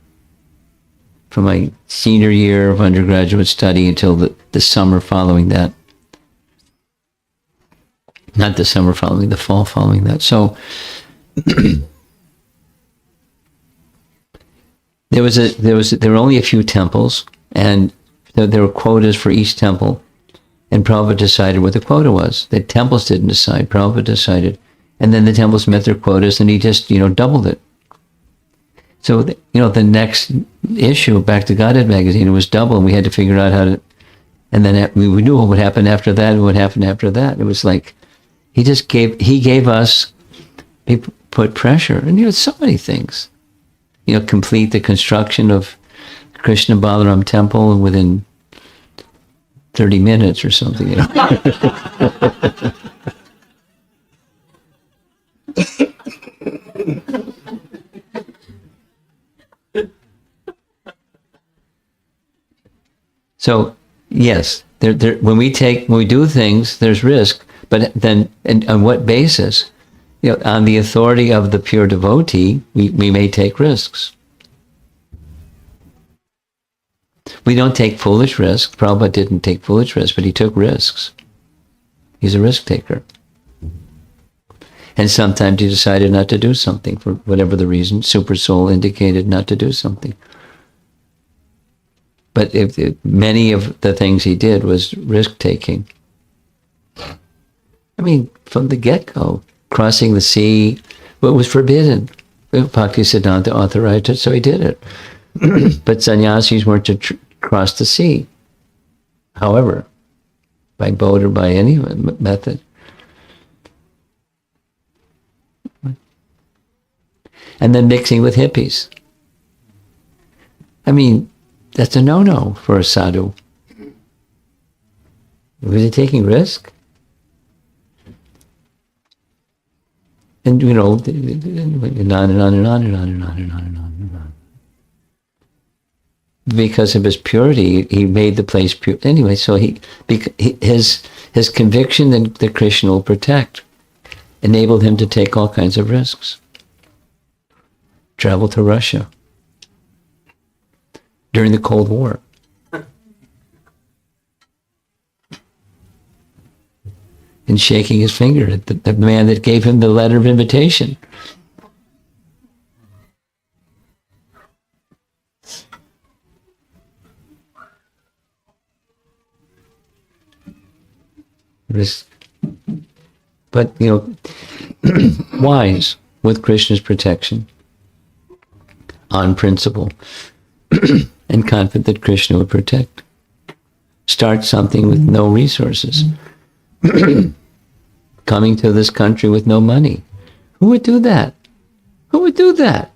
C: From my senior year of undergraduate study until the summer following that. Not the summer following, the fall following that. So there were only a few temples, and there were quotas for each temple, and Prabhupada decided what the quota was. The temples didn't decide, Prabhupada decided, and then the temples met their quotas, and he just, you know, doubled it. So, the next issue, Back to Godhead magazine, it was double, and we had to figure out how to, and then we knew what would happen after that, and what happened after that. It was like, he gave us, he put pressure, and so many things. Complete the construction of Krishna Balaram temple within 30 minutes or something. So, yes, when we do things, there's risk, but then, and on what basis? On the authority of the pure devotee, we may take risks. We don't take foolish risks. Prabhupada didn't take foolish risks, but he took risks. He's a risk taker. And sometimes he decided not to do something for whatever the reason. Super Soul indicated not to do something. But many of the things he did was risk taking. I mean, from the get-go. Crossing the sea, what was forbidden. Bhaktisiddhanta authorized it, so he did it. But sannyasis weren't to cross the sea. However, by boat or by any method. And then mixing with hippies. I mean, that's a no-no for a sadhu. Was he taking risk? And on and on and on and on and on and on and on and on. Because of his purity, he made the place pure. Anyway, so his conviction that Krishna will protect enabled him to take all kinds of risks. Travel to Russia during the Cold War. and shaking his finger at the man that gave him the letter of invitation. But, wise with Krishna's protection, on principle, and confident that Krishna would protect. Start something with no resources. Coming to this country with no money. Who would do that? Who would do that?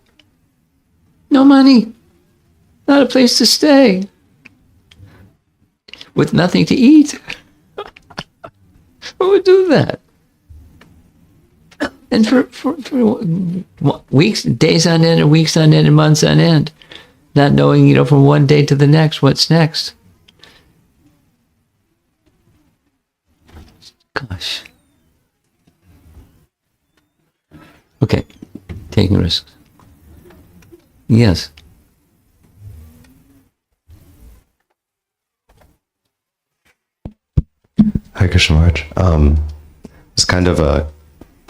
C: No money. Not a place to stay. With nothing to eat. Who would do that? And for weeks, days on end, and weeks on end, and months on end, not knowing, from one day to the next, what's next. Gosh. Okay, taking risks. Yes.
F: Hi, Krishna Maharaj. It's kind of a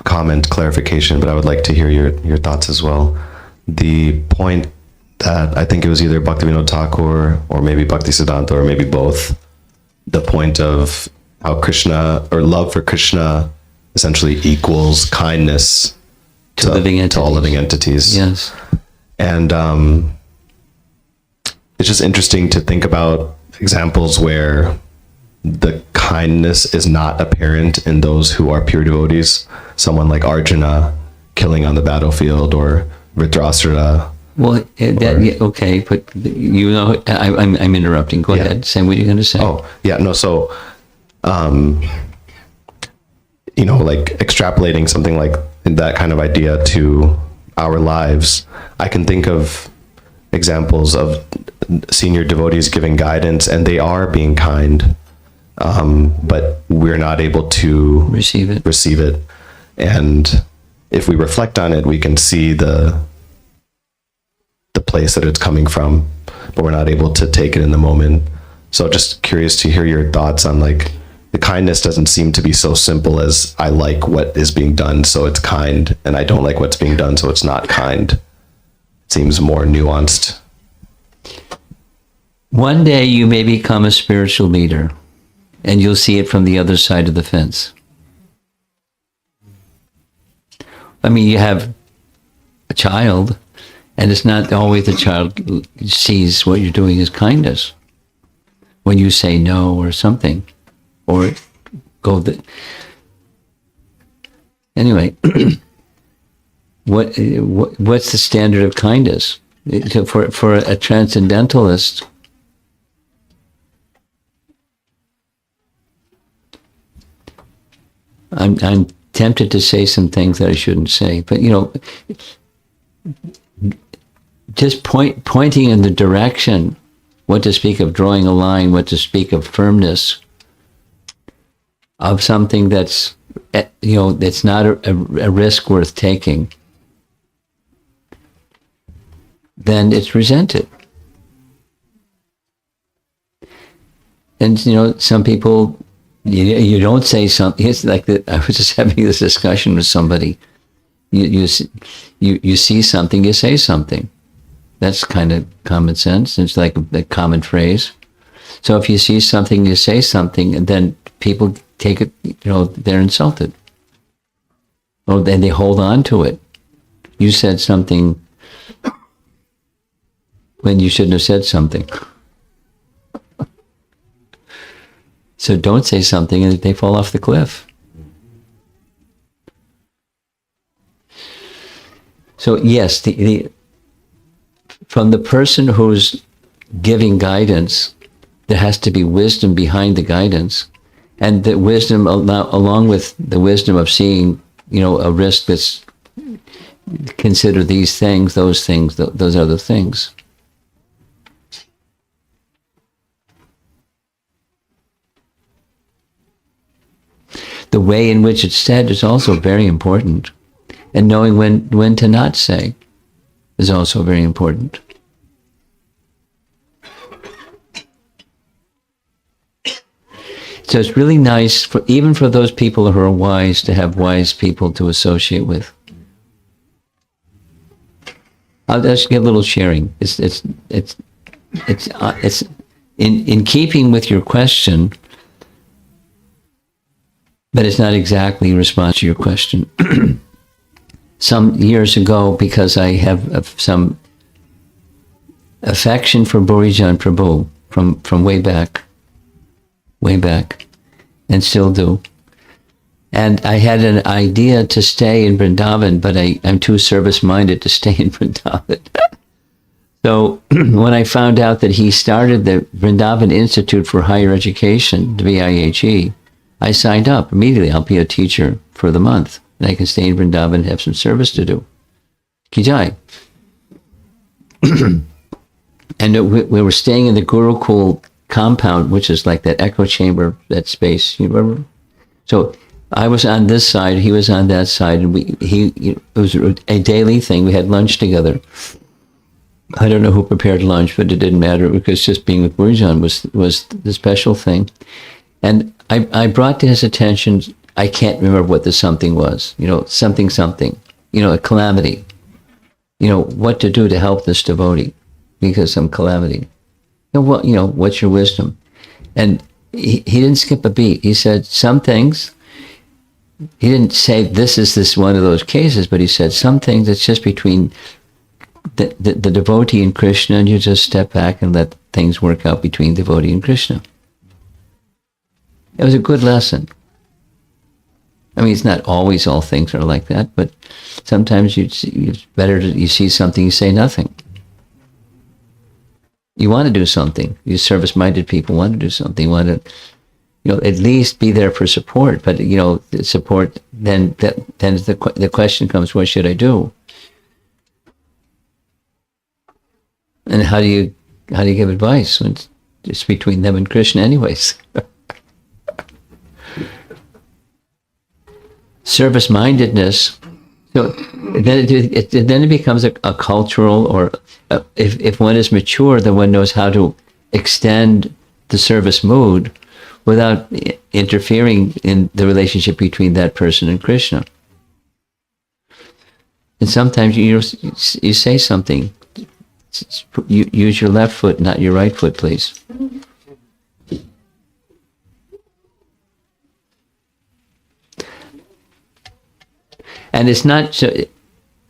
F: comment clarification, but I would like to hear your thoughts as well. The point that I think it was either Bhaktivinoda Thakur or maybe Bhaktisiddhanta or maybe both, the point of how Krishna, or love for Krishna, essentially equals kindness to all living entities.
C: Yes.
F: And it's just interesting to think about examples where the kindness is not apparent in those who are pure devotees. Someone like Arjuna killing on the battlefield, or Vritrasura.
C: Well, okay, but I'm interrupting. Go ahead. Say what you're going to say.
F: Oh, yeah, no. So, like extrapolating something like that kind of idea to our lives, I can think of examples of senior devotees giving guidance, and they are being kind. But we're not able to receive it. And if we reflect on it, we can see the place that it's coming from, but we're not able to take it in the moment. So just curious to hear your thoughts on, like, the kindness doesn't seem to be so simple as I like what is being done, so it's kind, and I don't like what's being done, so it's not kind. It seems more nuanced. One
C: day you may become a spiritual leader, and you'll see it from the other side of the fence. I mean, you have a child, and it's not always the child sees what you're doing as kindness. When you say no or something, or anyway, what's the standard of kindness? For a transcendentalist, I'm tempted to say some things that I shouldn't say, but just pointing in the direction, what to speak of drawing a line, what to speak of firmness, of something that's that's not a risk worth taking, then it's resented. And some people, you don't say something. It's like that. I was just having this discussion with somebody. You see something, you say something. That's kind of common sense. It's like a common phrase. So if you see something, you say something, and then people take it, they're insulted. Or then they hold on to it. You said something when you shouldn't have said something. So don't say something and they fall off the cliff. So yes, from the person who's giving guidance, there has to be wisdom behind the guidance, and the wisdom, along with the wisdom of seeing, a risk that's, consider these things, those other things. The way in which it's said is also very important, and knowing when to not say is also very important. So it's really nice for even for those people who are wise to have wise people to associate with. I'll just get a little sharing. It's in keeping with your question, but it's not exactly a response to your question. Some years ago, because I have some affection for Burijan Prabhu from way back, and still do. And I had an idea to stay in Vrindavan, but I'm too service-minded to stay in Vrindavan. So when I found out that he started the Vrindavan Institute for Higher Education, the VIHE, I signed up immediately. I'll be a teacher for the month, and I can stay in Vrindavan and have some service to do. Kijai. And we were staying in the Gurukul compound, which is like that echo chamber, that space. You remember? So I was on this side, he was on that side, and it was a daily thing. We had lunch together. I don't know who prepared lunch, but it didn't matter because just being with Burijan was the special thing. And I brought to his attention, I can't remember what the something was, something, a calamity, what to do to help this devotee because some calamity. What's your wisdom? And he didn't skip a beat. He said some things. He didn't say this is one of those cases, but he said some things that's just between the devotee and Krishna, and you just step back and let things work out between devotee and Krishna. It was a good lesson. I mean, it's not always all things are like that, but sometimes it's better you see something, you say nothing. You want to do something. You service-minded people want to do something. You want to, at least be there for support. But support. Then the question comes: what should I do? And how do you give advice when it's between them and Krishna, anyways? Service-mindedness. So then it becomes a cultural, or if one is mature, then one knows how to extend the service mood without interfering in the relationship between that person and Krishna. And sometimes you say something. You use your left foot, not your right foot, please. And it's not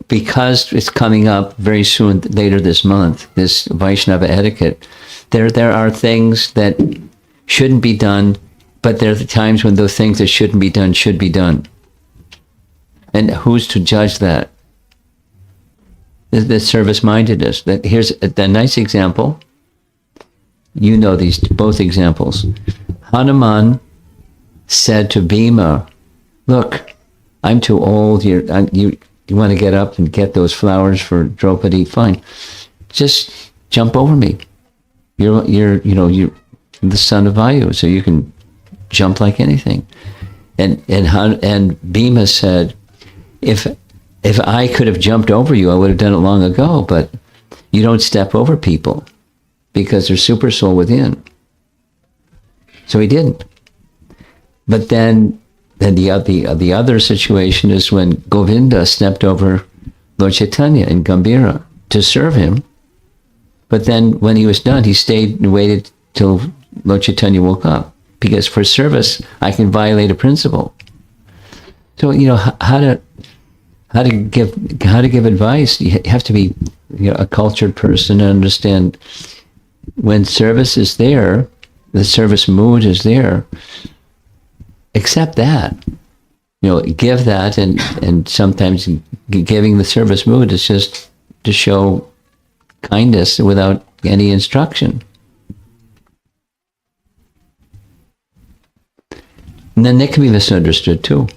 C: because it's coming up very soon, later this month, this Vaishnava etiquette. There are things that shouldn't be done, but there are times when those things that shouldn't be done should be done. And who's to judge that? The service-mindedness. Here's a nice example. You know these both examples. Hanuman said to Bhima, "Look, I'm too old. You want to get up and get those flowers for Draupadi? Fine. Just jump over me. You're the son of Vayu, so you can jump like anything." And Bhima said, If I could have jumped over you, I would have done it long ago, but you don't step over people because they're super soul within. So he didn't. But then the other situation is when Govinda stepped over Lord Chaitanya in Gambhira to serve him. But then when he was done, he stayed and waited till Lord Chaitanya woke up. Because for service, I can violate a principle. So, how to give advice, you have to be a cultured person and understand when service is there, the service mood is there, accept that. Give that, and sometimes giving the service mood is just to show kindness without any instruction. And then they can be misunderstood too.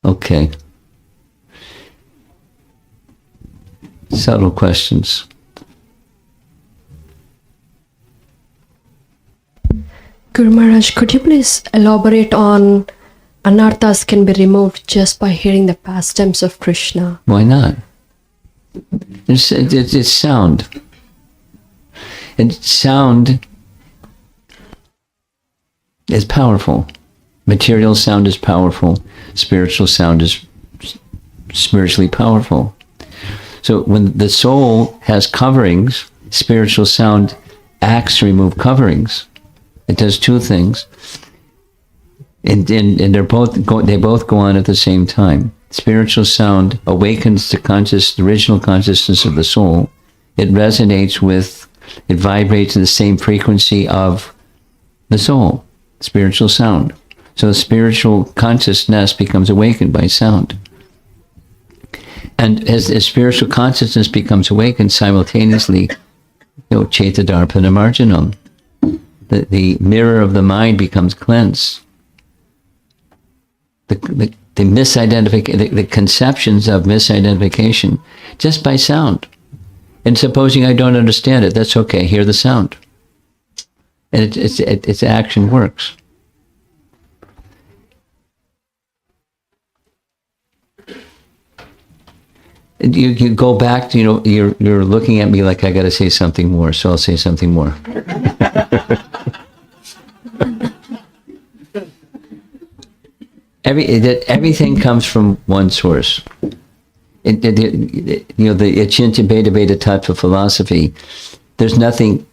C: Okay. Subtle questions.
G: Guru Maharaj, could you please elaborate on anarthas can be removed just by hearing the pastimes of Krishna?
C: Why not? It's sound. And sound is powerful. Material sound is powerful. Spiritual sound is spiritually powerful. So when the soul has coverings, spiritual sound acts to remove coverings. It does two things. And they both go on at the same time. Spiritual sound awakens the original consciousness of the soul. It vibrates in the same frequency of the soul, spiritual sound. So the spiritual consciousness becomes awakened by sound. And as spiritual consciousness becomes awakened simultaneously, Cetadarpana Marjanam, the mirror of the mind becomes cleansed. The conceptions of misidentification just by sound. And supposing I don't understand it, that's okay. Hear the sound, and its action works. And you go back to you're looking at me like I got to say something more, so I'll say something more. Everything comes from one source. The Achintya Bheda Bheda Tattva philosophy, there's nothing,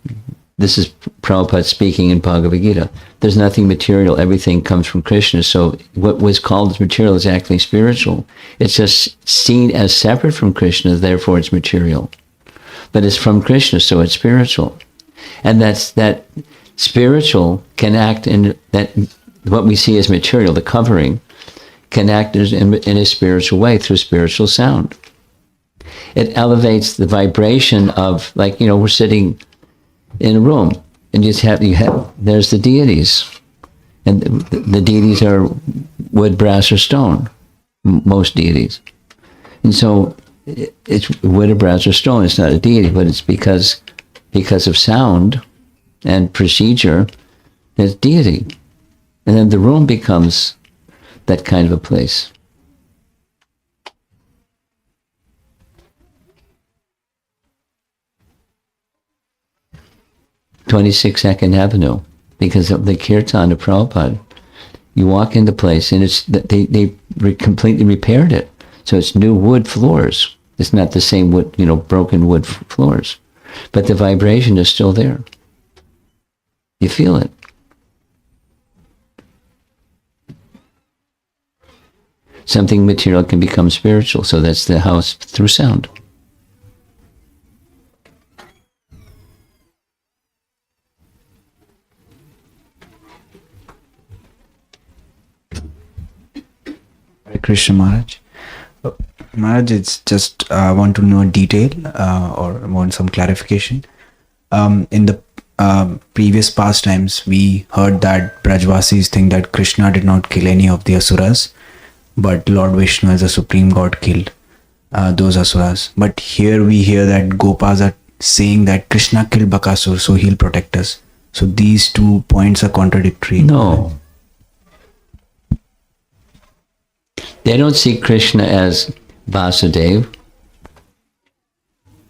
C: this is Prabhupada speaking in Bhagavad Gita, there's nothing material, everything comes from Krishna, so what was called as material is actually spiritual. It's just seen as separate from Krishna, therefore it's material. But it's from Krishna, so it's spiritual. And that spiritual can act in that. What we see as material, the covering, can act in a spiritual way through spiritual sound. It elevates the vibration of, we're sitting in a room and you have there's the deities, and the deities are wood, brass, or stone. Most deities, and so it's wood or brass or stone. It's not a deity, but it's because of sound and procedure, it's deity. And then the room becomes that kind of a place. 22nd Avenue, because of the kirtan of Prabhupada. You walk into place and they completely repaired it. So it's new wood floors. It's not the same wood, broken wood floors. But the vibration is still there. You feel it. Something material can become spiritual. So that's the house through sound.
H: Hare Krishna Maharaj. Maharaj, it's just want to know detail or want some clarification. In the previous pastimes, we heard that Brajvasis think that Krishna did not kill any of the Asuras, but Lord Vishnu as a supreme god killed those Asuras. But here we hear that Gopas are saying that Krishna killed Bakasur, so he'll protect us. So these 2 points are contradictory.
C: No. They don't see Krishna as Vasudeva.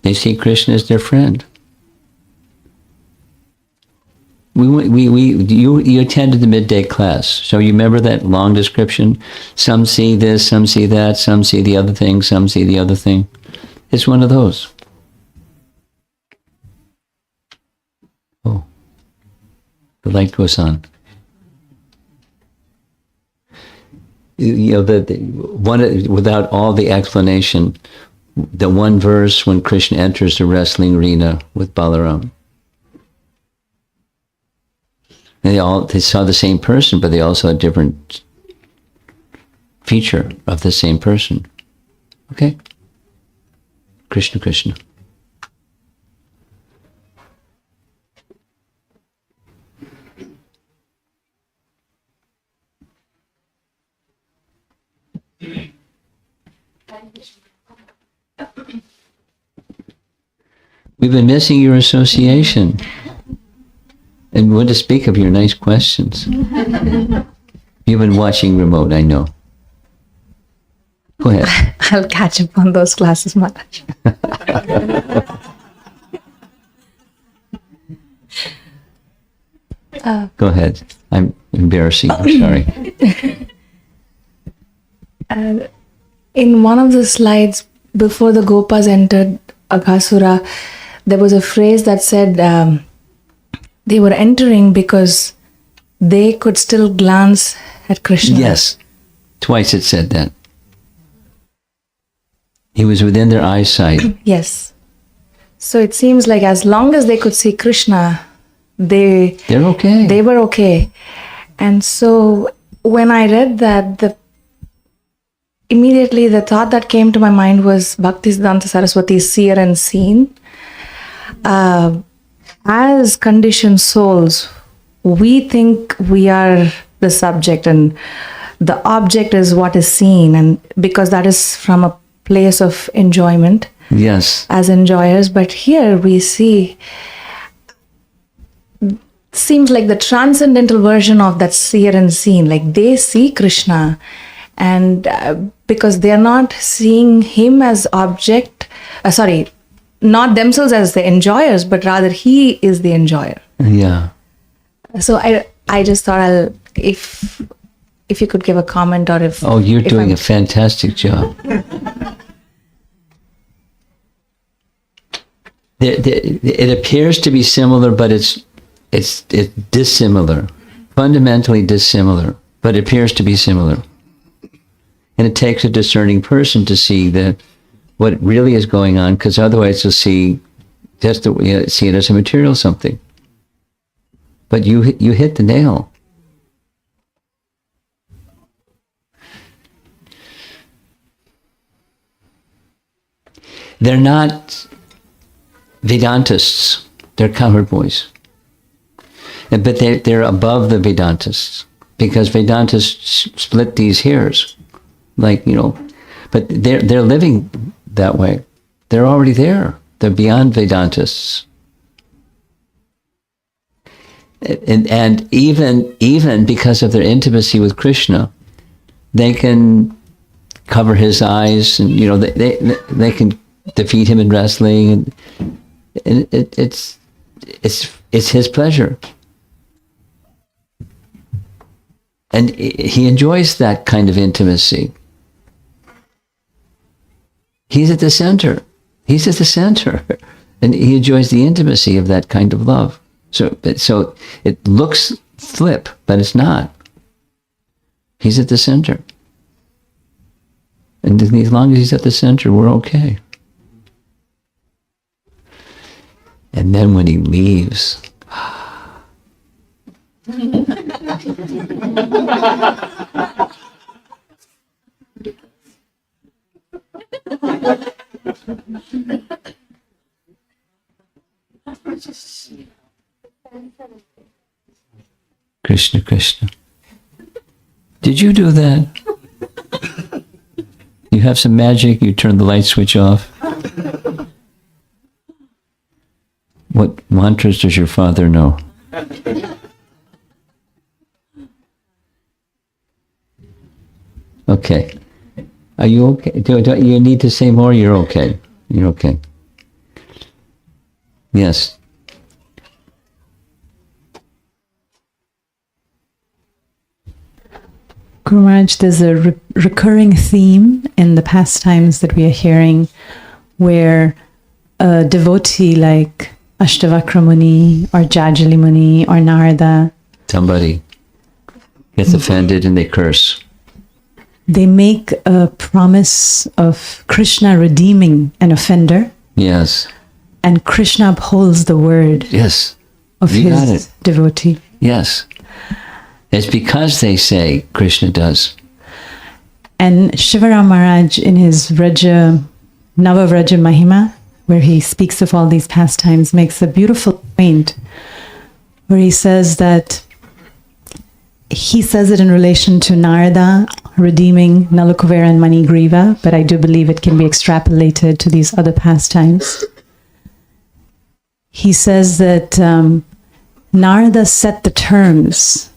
C: They see Krishna as their friend. You attended the midday class, so you remember that long description? Some see this, some see that, some see the other thing, some see the other thing. It's one of those. Oh, the light goes on. Without all the explanation, the one verse when Krishna enters the wrestling arena with Balaram. And they saw the same person, but they also had a different feature of the same person. Okay? Krishna, Krishna. We've been missing your association. And what to speak of your nice questions. You've been watching remote, I know. Go ahead.
I: I'll catch up on those classes, Maharaj.
C: Go ahead. I'm embarrassing. I'm sorry.
I: In one of the slides before the Gopas entered Aghasura, there was a phrase that said they were entering because they could still glance at Krishna.
C: Yes. Twice it said that. He was within their eyesight.
I: Yes. So it seems like as long as they could see Krishna, they're
C: okay.
I: They were okay. And so when I read that, immediately the thought that came to my mind was Bhaktisiddhanta Saraswati's seer and seen. As conditioned souls, we think we are the subject and the object is what is seen, and because that is from a place of enjoyment.
C: Yes.
I: As enjoyers, but here we see, seems like the transcendental version of that seer and seen, like they see Krishna, and because they are not seeing him as object, not themselves as the enjoyers, but rather he is the enjoyer.
C: Yeah.
I: So I just thought if you could give a comment, or if
C: you're doing a fantastic job. It appears to be similar, but it's dissimilar, fundamentally dissimilar, but it appears to be similar. And it takes a discerning person to see what really is going on, because otherwise you'll see see it as a material something. But you hit the nail. They're not Vedantists. They're cowherd boys. But they're above the Vedantists, because Vedantists split these hairs, but they're living that way. They're already there. They're beyond Vedantists. And even because of their intimacy with Krishna, they can cover his eyes, and they can defeat him in wrestling, and it's his pleasure, and he enjoys that kind of intimacy. He's at the center. He's at the center, and he enjoys the intimacy of that kind of love. So it looks flip, but it's not. He's at the center. And as long as he's at the center, we're okay. And then when he leaves, Krishna, Krishna. Did you do that? You have some magic, you turn the light switch off. What mantras does your father know? Okay. Are you okay? Do you need to say more? You're okay. You're okay. Yes.
J: Guru Maharaj, there's a recurring theme in the pastimes that we are hearing, where a devotee like Ashtavakra Muni or Jajali Muni or Narada,
C: somebody gets offended and they curse.
J: They make a promise of Krishna redeeming an offender.
C: Yes.
J: And Krishna upholds the word.
C: Yes.
J: Of his devotee.
C: Yes. It's because they say Krishna does.
J: And Shivaram Maharaj in his Nava Vraja Mahima, where he speaks of all these pastimes, makes a beautiful point where he says that he says it in relation to Narada redeeming Nalakuvera and Manigriva, but I do believe it can be extrapolated to these other pastimes. He says that Narada set the terms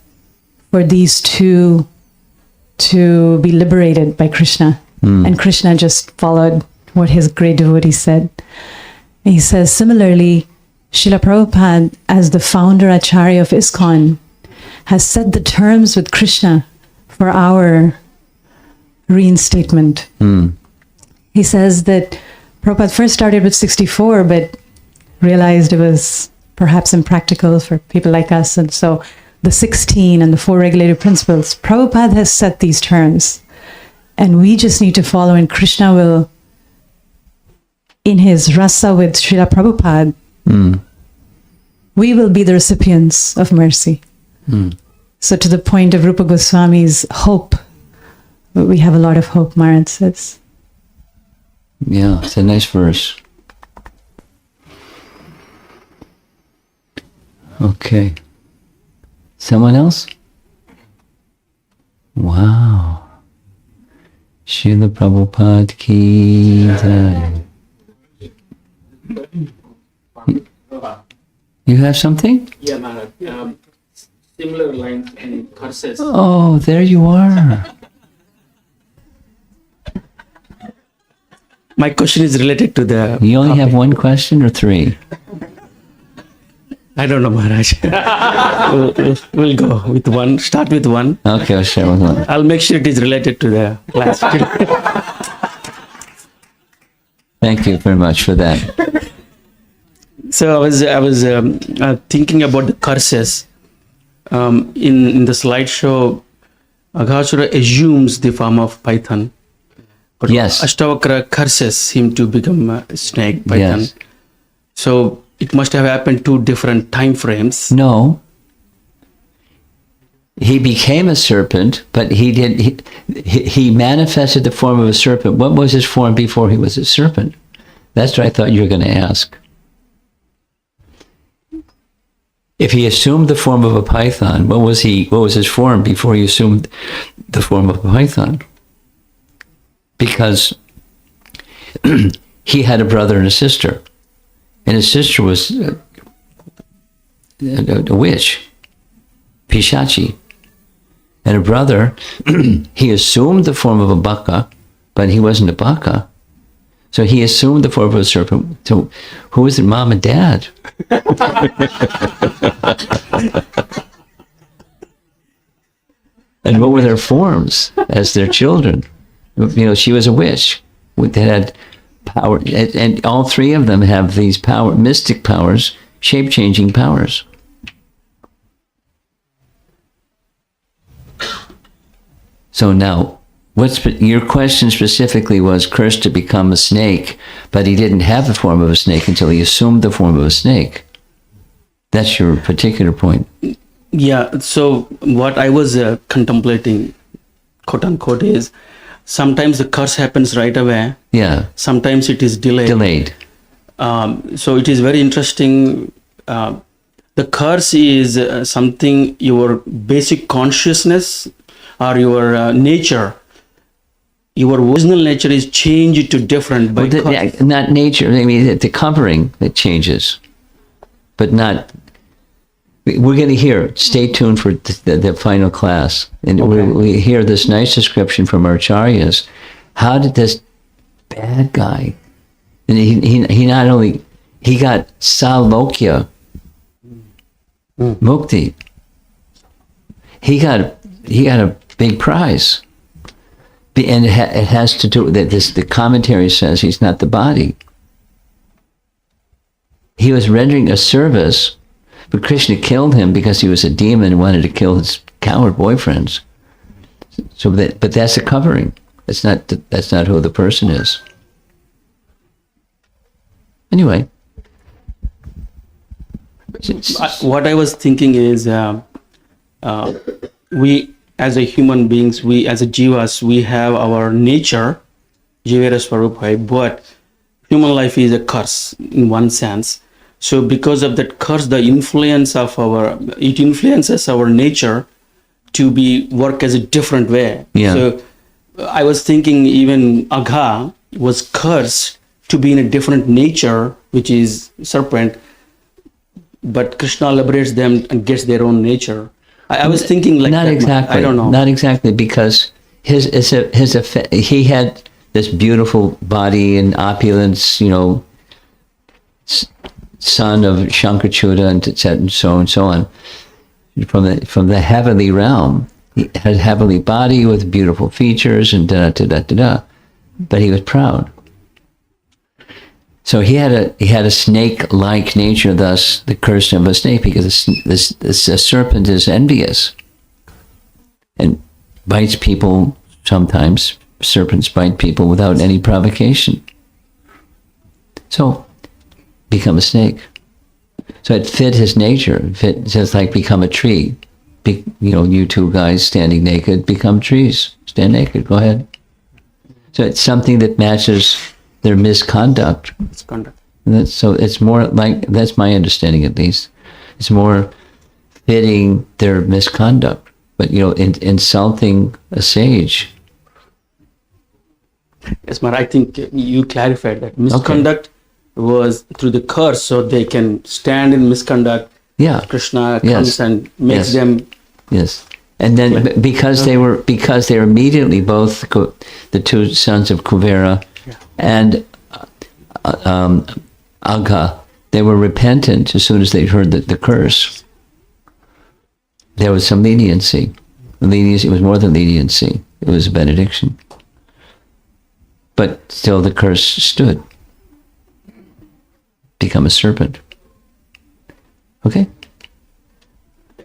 J: for these two to be liberated by Krishna. And Krishna just followed what his great devotee said. He says, similarly, Srila Prabhupada, as the founder Acharya of ISKCON, has set the terms with Krishna for our reinstatement. He says that Prabhupada first started with 64, but realized it was perhaps impractical for people like us. And so the 16 and the 4 regulative principles, Prabhupada has set these terms. And we just need to follow, and Krishna will, in his rasa with Srila Prabhupada, we will be the recipients of mercy. So to the point of Rupa Goswami's hope, we have a lot of hope, Maharaj says.
C: Yeah, it's a nice verse. Okay. Someone else? Wow. Srila Prabhupada ki jai. You have something?
K: Yeah, Maharaj. Similar lines and curses.
C: Oh, there you are.
K: My question is related to the...
C: You only have one question or 3?
K: I don't know, Maharaj. we'll go with one. Start with one.
C: Okay, I'll share with one.
K: I'll make sure it is related to the class.
C: Thank you very much for that.
K: So I was thinking about the curses. In the slideshow, Aghasura assumes the form of python. But
C: Yes.
K: Ashtavakra curses him to become a snake, python.
C: Yes.
K: So it must have happened 2 different time frames.
C: No. He became a serpent, but he manifested the form of a serpent. What was his form before he was a serpent? That's what I thought you were going to ask. If he assumed the form of a python, what was his form before he assumed the form of a python? Because he had a brother and a sister, and his sister was a witch, Pishachi. And a brother, he assumed the form of a baka, but he wasn't a baka. So he assumed the form of a serpent. So who was it, mom and dad? And what were their forms as their children? You know, she was a witch that had power, and all 3 of them have these mystic powers, shape-changing powers. So now, your question specifically was cursed to become a snake, but he didn't have the form of a snake until he assumed the form of a snake. That's your particular point.
K: Yeah, so what I was contemplating, quote unquote, is sometimes the curse happens right away.
C: Yeah.
K: Sometimes it is delayed. So it is very interesting. The curse is something your basic consciousness or your nature, your original nature is changed to different by
C: not nature. I mean, the covering that changes, but not. We're going to hear. Stay tuned for the final class, and we hear this nice description from our acharyas. How did this bad guy? And he not only he got salokya mukti. He got a big prize, and it has to do with this. The commentary says he's not the body. He was rendering a service. But Krishna killed him because he was a demon and wanted to kill his coward boyfriends. But that's a covering. That's not who the person is. Anyway,
K: what I was thinking is, we as a human beings, we as a jivas, we have our nature, jivera swarupai, but human life is a curse in one sense. So because of that curse, it influences our nature to work as a different way.
C: Yeah.
K: So I was thinking even Agha was cursed to be in a different nature, which is serpent, but Krishna liberates them and gets their own nature. I was thinking like
C: not
K: that,
C: exactly.
K: I don't know.
C: Not exactly, because he had this beautiful body and opulence, son of Shankachuta and so on, from the heavenly realm. He had a heavenly body with beautiful features and but he was proud. So he had a snake-like nature, thus the curse of a snake, because the serpent is envious and bites people sometimes. Serpents bite people without any provocation. So, become a snake. So it fit his nature. It fit just like become a tree. You two guys standing naked, become trees. Stand naked, go ahead. So it's something that matches their misconduct. So it's more like, that's my understanding at least. It's more fitting their misconduct. But, insulting a sage.
K: Yes, Maharaj, I think you clarified that misconduct was through the curse, so they can stand in misconduct.
C: Yeah.
K: Krishna comes and makes them.
C: Yes. And then because they were immediately both the two sons of Kuvera and Agha, they were repentant as soon as they heard the curse. There was some leniency. It was more than leniency. It was a benediction. But still the curse stood. Become a serpent. Okay?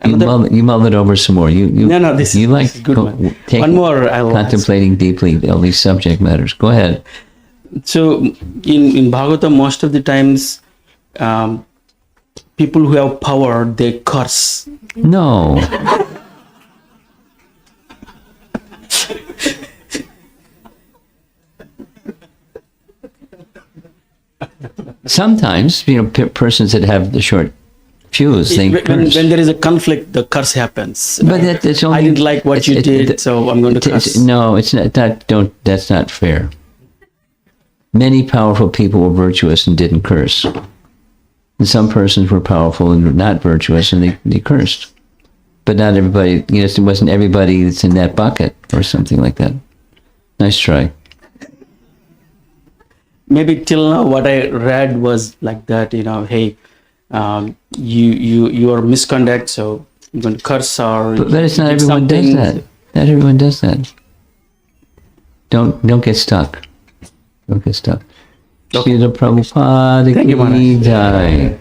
C: You mull it over some more.
K: This is a good one. One more I will
C: contemplating deeply all these subject matters. Go ahead.
K: So in Bhagavatam, most of the times, people who have power, they curse.
C: No. Sometimes, persons that have the short fuse, they curse.
K: When there is a conflict, the curse happens.
C: But it's only,
K: I didn't like what you did, so I'm going to curse.
C: No, it's not. That's not fair. Many powerful people were virtuous and didn't curse. And some persons were powerful and not virtuous, and they cursed. But not everybody. It wasn't everybody that's in that bucket or something like that. Nice try.
K: Maybe till now what I read was like that, hey, you are misconduct, so you're going to curse or.
C: But it's not everyone does that. Not everyone does that. Don't get stuck. Don't get stuck.
K: Okay.
C: Srila Prabhupada
K: Thank you,
C: ki
K: Maharaj.
C: jai.